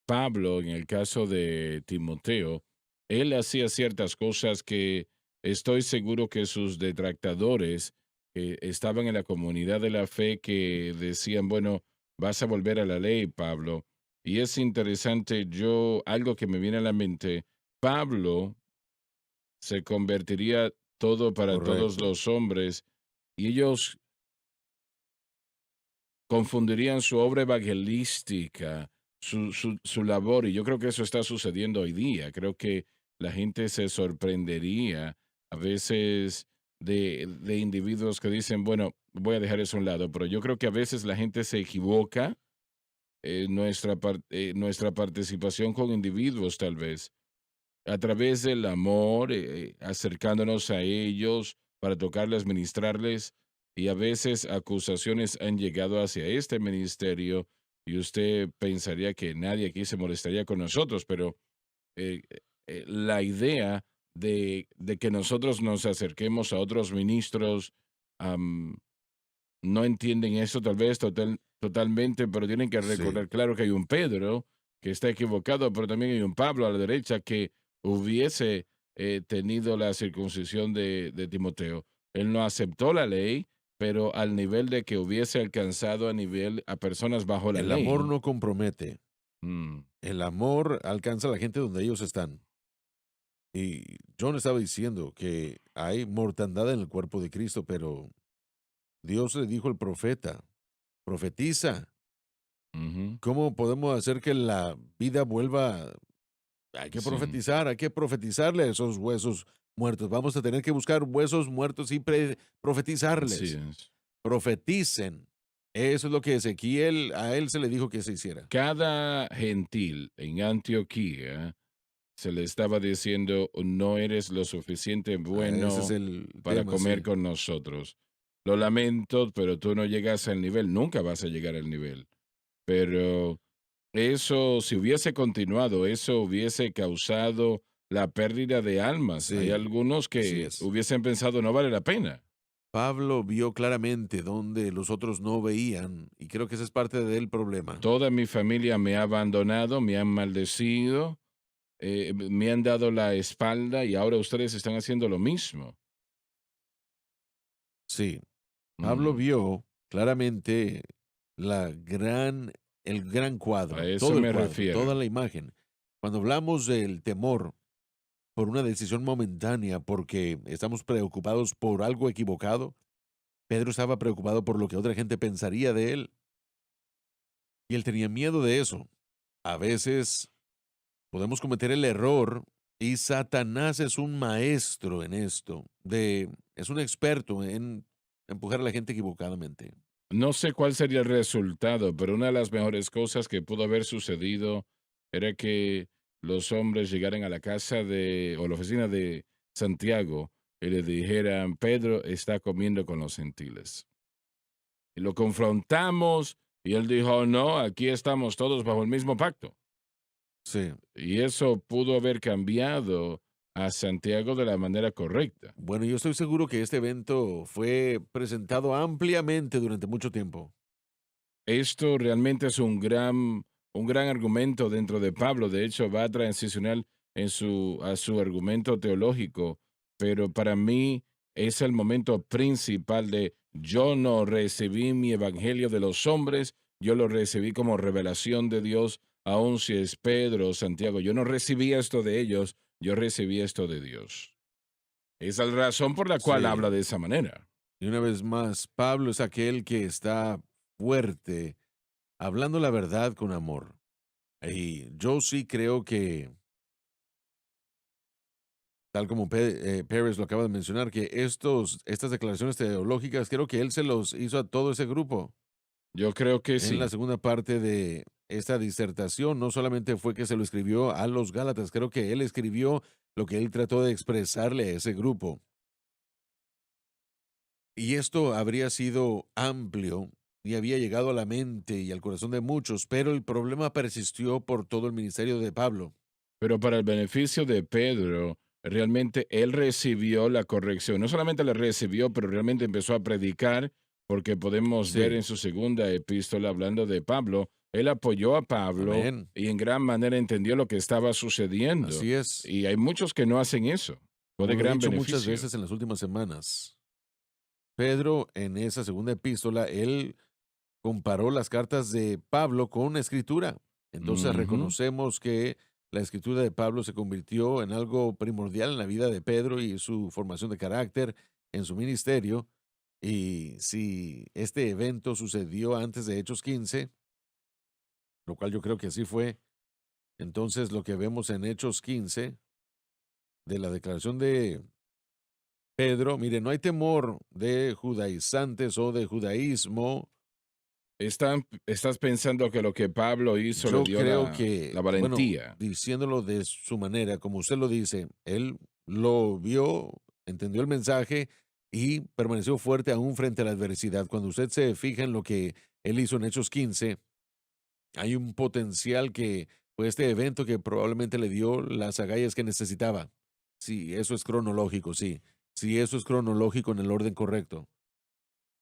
Pablo, en el caso de Timoteo, él hacía ciertas cosas que estoy seguro que sus detractores estaban en la comunidad de la fe que decían, bueno, vas a volver a la ley, Pablo. Y es interesante, algo que me viene a la mente, Pablo se convertiría todo para todos Correcto. los hombres y ellos confundirían su obra evangelística, su labor, y yo creo que eso está sucediendo hoy día. Creo que la gente se sorprendería a veces de individuos que dicen, bueno, voy a dejar eso a un lado, pero yo creo que a veces la gente se equivoca en nuestra participación con individuos, tal vez, a través del amor, acercándonos a ellos para tocarles, ministrarles, y a veces acusaciones han llegado hacia este ministerio y usted pensaría que nadie aquí se molestaría con nosotros, pero eh, la idea de que nosotros nos acerquemos a otros ministros, am, no entienden eso tal vez totalmente, pero tienen que Sí. recordar, claro que hay un Pedro que está equivocado, pero también hay un Pablo a la derecha que hubiese tenido la circuncisión de Timoteo. Él no aceptó la ley, pero al nivel de que hubiese alcanzado a personas bajo la El amor ley. no compromete. mm, El amor alcanza a la gente donde ellos están. Y John estaba diciendo que hay mortandad en el cuerpo de Cristo, pero Dios le dijo al profeta, profetiza. ujú, ¿Cómo podemos hacer que la vida vuelva? sí, Hay que profetizarle a esos huesos muertos. Vamos a tener que buscar huesos muertos y así profetizarles. es. Profeticen. Eso es lo que Ezequiel, a él se le dijo que se hiciera. Cada gentil en Antioquía se le estaba diciendo, no eres lo suficiente Ese es bueno el para tema, comer sí. con nosotros. Lo lamento, pero tú no llegas al nivel, nunca vas a llegar al nivel. Pero eso, si hubiese continuado, eso hubiese causado la pérdida de almas. Hay Sí, algunos así que es. hubiesen pensado, no vale la pena. Pablo vio claramente donde los otros no veían, y creo que esa es parte del problema. Toda mi familia me ha abandonado, me han maldecido, me han dado la espalda y ahora ustedes están haciendo lo mismo. Sí, Pablo Mm, vio claramente la gran, el gran a cuadro, eso todo el me cuadro, toda refiero. la imagen. Cuando hablamos del temor por una decisión momentánea, porque estamos preocupados por algo equivocado, Pedro estaba preocupado por lo que otra gente pensaría de él, y él tenía miedo de eso. A veces podemos cometer el error y Satanás es un maestro en esto, es un experto en empujar a la gente equivocadamente. No sé cuál sería el resultado, pero una de las mejores cosas que pudo haber sucedido era que los hombres llegaran a la casa o la oficina de Santiago y le dijeran, Pedro está comiendo con los gentiles. Y lo confrontamos y él dijo, no, aquí estamos todos bajo el mismo pacto. Sí. Y eso pudo haber cambiado a Santiago de la manera correcta. Bueno, yo estoy seguro que este evento fue presentado ampliamente durante mucho tiempo. Esto realmente es un gran argumento dentro de Pablo. De hecho, va a transicionar a su argumento teológico. Pero para mí es el momento principal de yo no recibí mi evangelio de los hombres, yo lo recibí como revelación de Dios, aun si es Pedro o Santiago. Yo no recibí esto de ellos, yo recibí esto de Dios. Esa es la razón por la cual Sí. habla de esa manera. Y una vez más, Pablo es aquel que está fuerte, hablando la verdad con amor. Y yo sí creo que, tal como Pérez lo acaba de mencionar, que estas declaraciones teológicas, creo que él se los hizo a todo ese grupo. Yo creo que En la sí. segunda parte de esta disertación, no solamente fue que se lo escribió a los Gálatas, creo que él escribió lo que él trató de expresarle a ese grupo. Y esto habría sido amplio y había llegado a la mente y al corazón de muchos, pero el problema persistió por todo el ministerio de Pablo. Pero para el beneficio de Pedro, realmente él recibió la corrección. No solamente la recibió, pero realmente empezó a predicar, porque podemos ver Sí, en su segunda epístola, hablando de Pablo, Él apoyó a Pablo Amén. y en gran manera entendió lo que estaba sucediendo. Así es. Y hay muchos que no hacen eso. Fue Como de lo he gran dicho muchas beneficio. veces en las últimas semanas, Pedro en esa segunda epístola, él comparó las cartas de Pablo con la escritura. Entonces Ujú. reconocemos que la escritura de Pablo se convirtió en algo primordial en la vida de Pedro y su formación de carácter en su ministerio. Y si este evento sucedió antes de Hechos 15, lo cual yo creo que así fue, entonces lo que vemos en Hechos 15 de la declaración de Pedro, mire, no hay temor de judaizantes o de judaísmo. Estás pensando que lo que Pablo hizo le Yo dio creo la que, bueno, valentía. diciéndolo de su manera, como usted lo dice, él lo vio, entendió el mensaje y permaneció fuerte aún frente a la adversidad. Cuando usted se fija en lo que él hizo en Hechos 15, hay un potencial que fue este evento que probablemente le dio las agallas que necesitaba. Sí, eso es cronológico, sí. Sí, eso es cronológico en el orden correcto.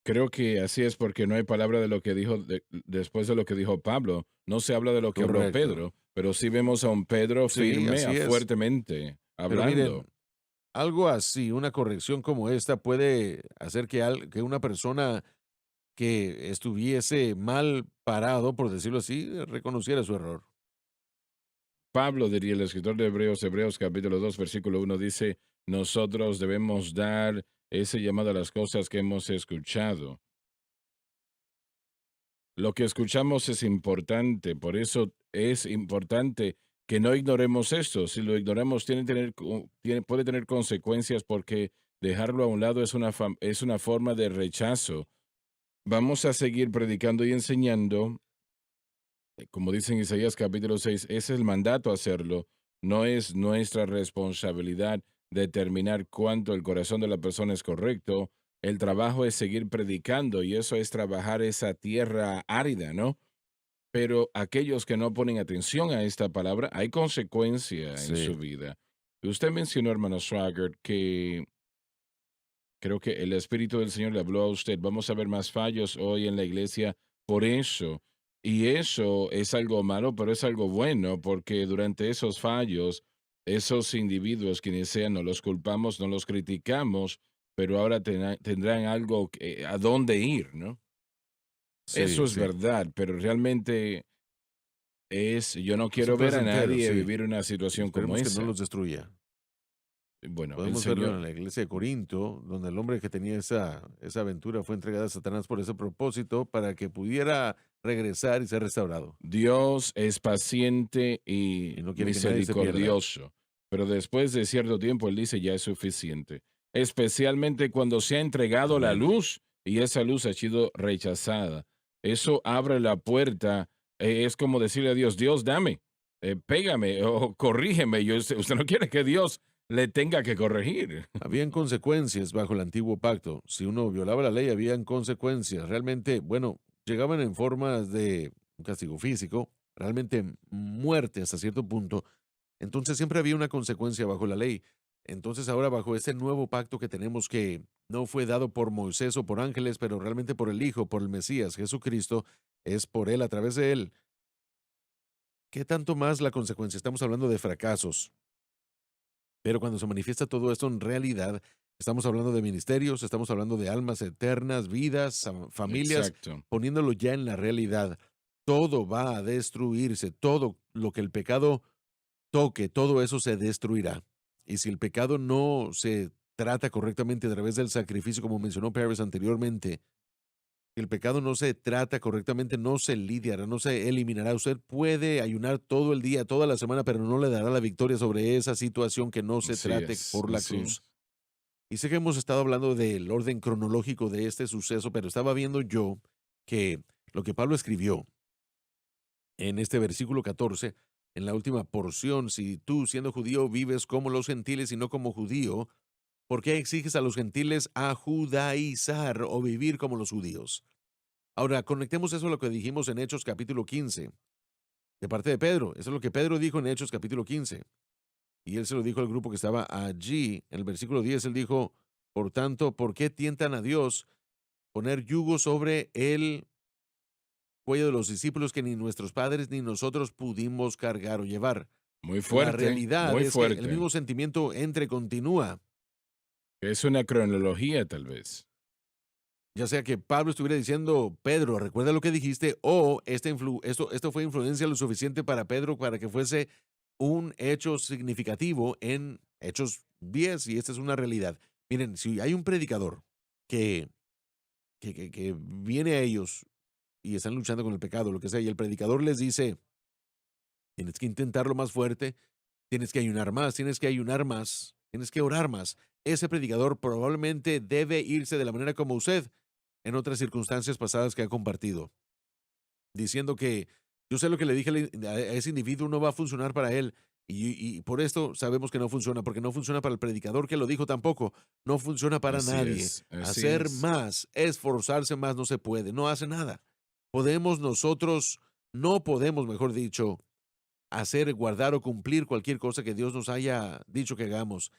Creo que así es porque no hay palabra de lo que dijo después de lo que dijo Pablo. No se habla de lo que habló Correcto. Pedro, pero sí vemos a un Pedro Sí, firme, así es. fuertemente, Pero hablando. miren, algo así, una corrección como esta puede hacer que una persona que estuviese mal parado, por decirlo así, reconociera su error. Pablo, diría el escritor de Hebreos, Hebreos capítulo 2 versículo 1 dice, nosotros debemos dar ese llamado a las cosas que hemos escuchado. Lo que escuchamos es importante, por eso es importante que no ignoremos esto. Si lo ignoramos, puede tener consecuencias porque dejarlo a un lado es una forma de rechazo. Vamos a seguir predicando y enseñando, como dice en Isaías capítulo 6, ese es el mandato hacerlo. No es nuestra responsabilidad determinar cuánto el corazón de la persona es correcto. El trabajo es seguir predicando y eso es trabajar esa tierra árida, ¿no? Pero aquellos que no ponen atención a esta palabra, hay consecuencia en Sí, su vida. Usted mencionó, hermano Swagger, que creo que el Espíritu del Señor le habló a usted. Vamos a ver más fallos hoy en la iglesia por eso. Y eso es algo malo, pero es algo bueno, porque durante esos fallos, esos individuos, quienes sean, no los culpamos, no los criticamos, pero ahora tendrán algo a dónde ir, ¿no? Eso sí, es sí. verdad, pero realmente yo no Es un quiero ver a placentero, nadie sí. vivir una Y situación como esperemos que no esa. los destruya. Bueno, el Podemos verlo en Señor, la iglesia de Corinto, donde el hombre que tenía esa aventura fue entregado a Satanás por ese propósito para que pudiera regresar y ser restaurado. Dios es paciente y Y no quiere que nadie se pierda. misericordioso, pero después de cierto tiempo Él dice ya es suficiente, especialmente cuando se ha entregado la Amén. luz y esa luz ha sido rechazada. Eso abre la puerta, es como decirle a Dios, Dios, dame, pégame o corrígeme. Usted no quiere que Dios le tenga que corregir. Habían consecuencias bajo el antiguo pacto. Si uno violaba la ley, habían consecuencias. Realmente, bueno, llegaban en formas de un castigo físico, realmente muerte hasta cierto punto. Entonces siempre había una consecuencia bajo la ley. Entonces ahora bajo este nuevo pacto que tenemos que no fue dado por Moisés o por ángeles, pero realmente por el Hijo, por el Mesías, Jesucristo, es por Él, a través de Él. ¿Qué tanto más la consecuencia? Estamos hablando de fracasos. Pero cuando se manifiesta todo esto en realidad, estamos hablando de ministerios, estamos hablando de almas eternas, vidas, familias, Exacto. poniéndolo ya en la realidad. Todo va a destruirse, todo lo que el pecado toque, todo eso se destruirá. Y si el pecado no se trata correctamente a través del sacrificio, como mencionó Paris anteriormente, si el pecado no se trata correctamente, no se lidiará, no se eliminará. Usted puede ayunar todo el día, toda la semana, pero no le dará la victoria sobre esa situación que no se trate por la Así cruz. es. Y sé que hemos estado hablando del orden cronológico de este suceso, pero estaba viendo yo que lo que Pablo escribió en este versículo 14, en la última porción, si tú siendo judío vives como los gentiles y no como judío, ¿por qué exiges a los gentiles a judaizar o vivir como los judíos? Ahora, conectemos eso a lo que dijimos en Hechos capítulo 15, de parte de Pedro. Eso es lo que Pedro dijo en Hechos capítulo 15. Y él se lo dijo al grupo que estaba allí. En el versículo 10, él dijo, por tanto, ¿por qué tientan a Dios poner yugo sobre el cuello de los discípulos que ni nuestros padres ni nosotros pudimos cargar o llevar. Muy La fuerte, realidad muy es que el fuerte. mismo sentimiento continúa. Es una cronología, tal vez. Ya sea que Pablo estuviera diciendo, Pedro, recuerda lo que dijiste, o esto fue influencia lo suficiente para Pedro para que fuese un hecho significativo en Hechos 10, y esta es una realidad. Miren, si hay un predicador que, que viene a ellos y están luchando con el pecado, lo que sea, y el predicador les dice, tienes que intentarlo más fuerte, tienes que ayunar más, tienes que ayunar más, tienes que orar más. Ese predicador probablemente debe irse de la manera como usted en otras circunstancias pasadas que ha compartido, diciendo que yo sé lo que le dije a ese individuo no va a funcionar para él. Y por esto sabemos que no funciona, porque no funciona para el predicador que lo dijo tampoco, no funciona para Así nadie. es, así Hacer es. más, esforzarse más no se puede, no hace nada. Podemos nosotros, no podemos, mejor dicho, hacer, guardar o cumplir cualquier cosa que Dios nos haya dicho que hagamos.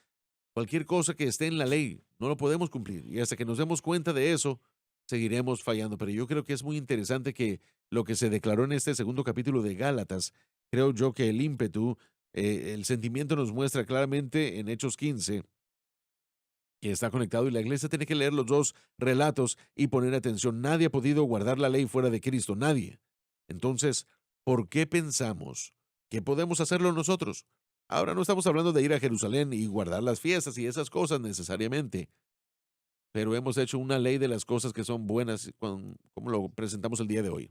Cualquier cosa que esté en la ley, no lo podemos cumplir. Y hasta que nos demos cuenta de eso, seguiremos fallando. Pero yo creo que es muy interesante que lo que se declaró en este segundo capítulo de Gálatas, creo yo que el ímpetu, el sentimiento nos muestra claramente en Hechos 15 que está conectado y la iglesia tiene que leer los dos relatos y poner atención. Nadie ha podido guardar la ley fuera de Cristo, nadie. Entonces, ¿por qué pensamos que podemos hacerlo nosotros? Ahora no estamos hablando de ir a Jerusalén y guardar las fiestas y esas cosas necesariamente, pero hemos hecho una ley de las cosas que son buenas como lo presentamos el día de hoy.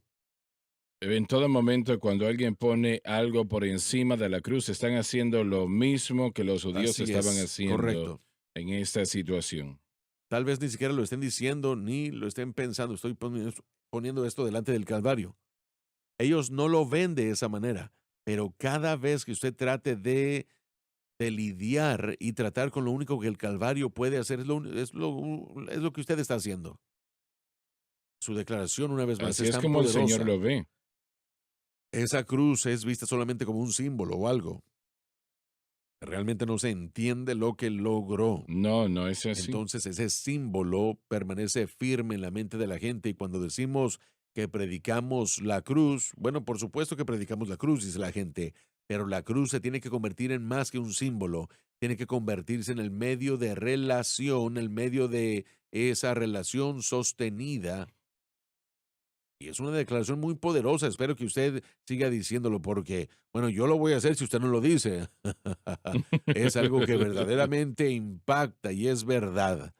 En todo momento, cuando alguien pone algo por encima de la cruz, están haciendo lo mismo que los judíos Así estaban es, haciendo correcto. en esta situación. Tal vez ni siquiera lo estén diciendo ni lo estén pensando. Estoy poniendo esto delante del Calvario. Ellos no lo ven de esa manera, pero cada vez que usted trate de lidiar y tratar con lo único que el Calvario puede hacer, es lo que usted está haciendo. Su declaración, una vez más, Así es es tan como el Señor poderosa. lo ve. Esa cruz es vista solamente como un símbolo o algo. Realmente no se entiende lo que logró. No, no es así. Entonces ese símbolo permanece firme en la mente de la gente y cuando decimos que predicamos la cruz, bueno, por supuesto que predicamos la cruz, dice la gente, pero la cruz se tiene que convertir en más que un símbolo, tiene que convertirse en el medio de relación, el medio de esa relación sostenida. Y es una declaración muy poderosa, espero que usted siga diciéndolo porque, bueno, yo lo voy a hacer si usted no lo dice. Es algo que verdaderamente impacta y es verdad.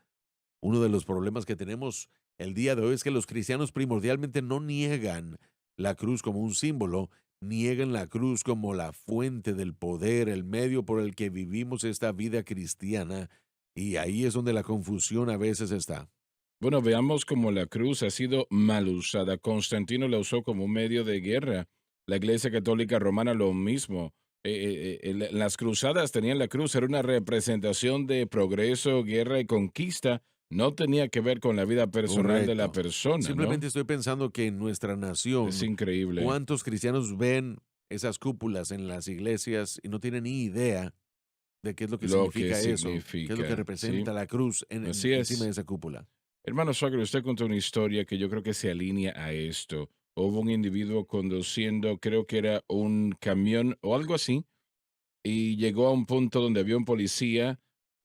Uno de los problemas que tenemos el día de hoy es que los cristianos primordialmente no niegan la cruz como un símbolo, niegan la cruz como la fuente del poder, el medio por el que vivimos esta vida cristiana, y ahí es donde la confusión a veces está. Bueno, veamos cómo la cruz ha sido mal usada. Constantino la usó como un medio de guerra. La Iglesia Católica Romana lo mismo. Las cruzadas tenían la cruz, era una representación de progreso, guerra y conquista. No tenía que ver con la vida personal de la Correcto. persona, ¿no? Simplemente estoy pensando que en nuestra Es nación, increíble ¿cuántos cristianos ven esas cúpulas en las iglesias y no tienen ni idea de qué es lo que lo que significa eso? ¿Qué es lo que significa, ¿sí? representa la cruz Así encima de es. esa cúpula? Hermano Suárez, usted contó una historia que yo creo que se alinea a esto. Hubo un individuo conduciendo, creo que era un camión o algo así, y llegó a un punto donde había un policía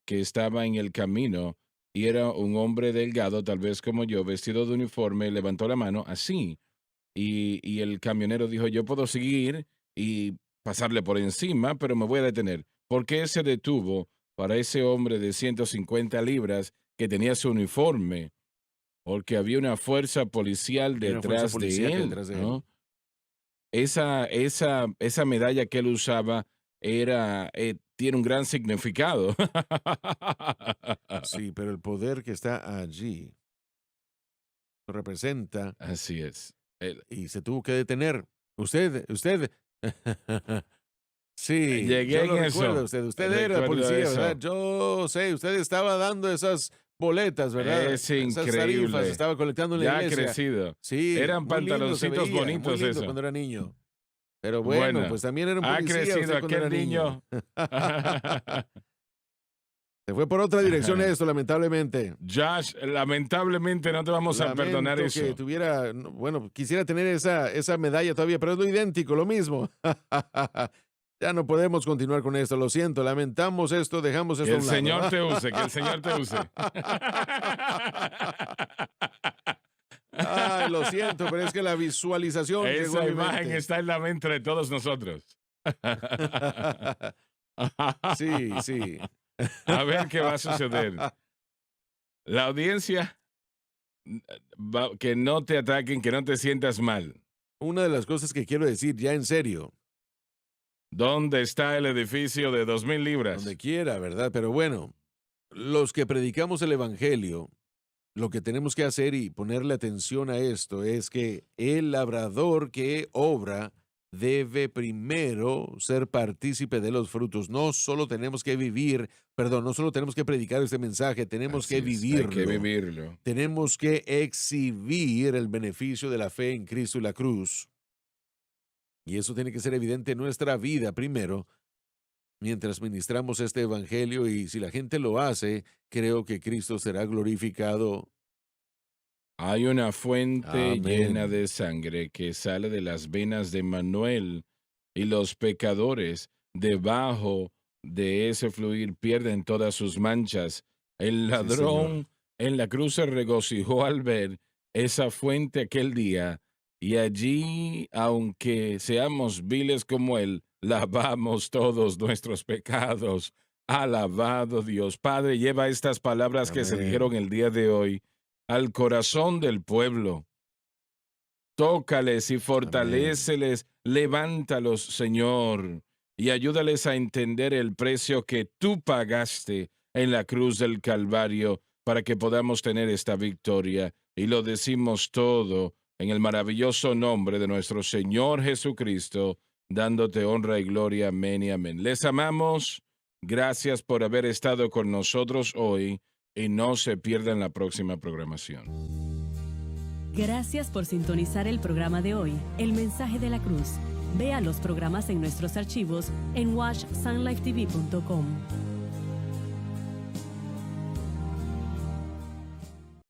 que estaba en el camino y era un hombre delgado, tal vez como yo, vestido de uniforme, levantó la mano así. Y el camionero dijo, yo puedo seguir y pasarle por encima, pero me voy a detener. ¿Por qué se detuvo para ese hombre de 150 libras que tenía su uniforme? Porque había una fuerza policial Hay una fuerza detrás de policíaca él, detrás de él. ¿no? Esa medalla que él usaba tiene un gran significado. Sí, pero el poder que está allí lo representa Así es. y se tuvo que detener. Usted, sí, Llegué yo en lo recuerdo, eso. usted era Recuerdo policía, ¿verdad? eso. Yo sé, usted estaba dando esas boletas, ¿verdad? Es Esas tarifas, increíble. estaba colectando en la Ya ha iglesia. crecido. Sí, Eran muy lindo se pantaloncitos veía, muy bonitos lindo eso. cuando era niño. Pero bueno, Bueno, pues también era un ha policía crecido usted cuando era aquel niño. niño. Se fue por otra dirección esto, lamentablemente. Josh, lamentablemente no te vamos a perdonar Lamento eso. que tuviera, bueno, quisiera tener esa medalla todavía, pero es lo idéntico, lo mismo. Ya no podemos continuar con esto, lo siento, lamentamos esto, dejamos Que esto a el un lado. Señor te use, que el Señor te use. Ay, lo siento, pero es que la visualización llegó a Esa mi imagen mente. está en la mente de todos nosotros. Sí, sí. A ver qué va a suceder. La audiencia, que no te ataquen, que no te sientas mal. Una de las cosas que quiero decir, ya en serio, ¿Dónde está el edificio de 2,000 libras? donde quiera, ¿verdad? Pero bueno, los que predicamos el Evangelio, lo que tenemos que hacer y ponerle atención a esto es que el labrador que obra debe primero ser partícipe de los frutos. No solo tenemos que no solo tenemos que predicar este mensaje, tenemos Así que es, vivirlo. Hay que vivirlo. Tenemos que exhibir el beneficio de la fe en Cristo y la cruz. Y eso tiene que ser evidente en nuestra vida primero, mientras ministramos este evangelio, y si la gente lo hace, creo que Cristo será glorificado. Hay una fuente Amén. llena de sangre que sale de las venas de Manuel, y los pecadores debajo de ese fluir pierden todas sus manchas. El ladrón en la cruz se regocijó al ver esa fuente aquel día, y allí, aunque seamos viles como él, lavamos todos nuestros pecados. Alabado Dios. Padre, lleva estas palabras que se Amén. dijeron el día de hoy al corazón del pueblo. Tócales y fortaléceles, levántalos, Señor, y ayúdales a entender el precio que tú pagaste en la cruz del Calvario para que podamos tener esta victoria. Y lo decimos todo en el maravilloso nombre de nuestro Señor Jesucristo, dándote honra y gloria. Amén y amén. Les amamos. Gracias por haber estado con nosotros hoy, y no se pierdan la próxima programación. Gracias por sintonizar el programa de hoy, El Mensaje de la Cruz. Vea los programas en nuestros archivos en washsunlifetv.com.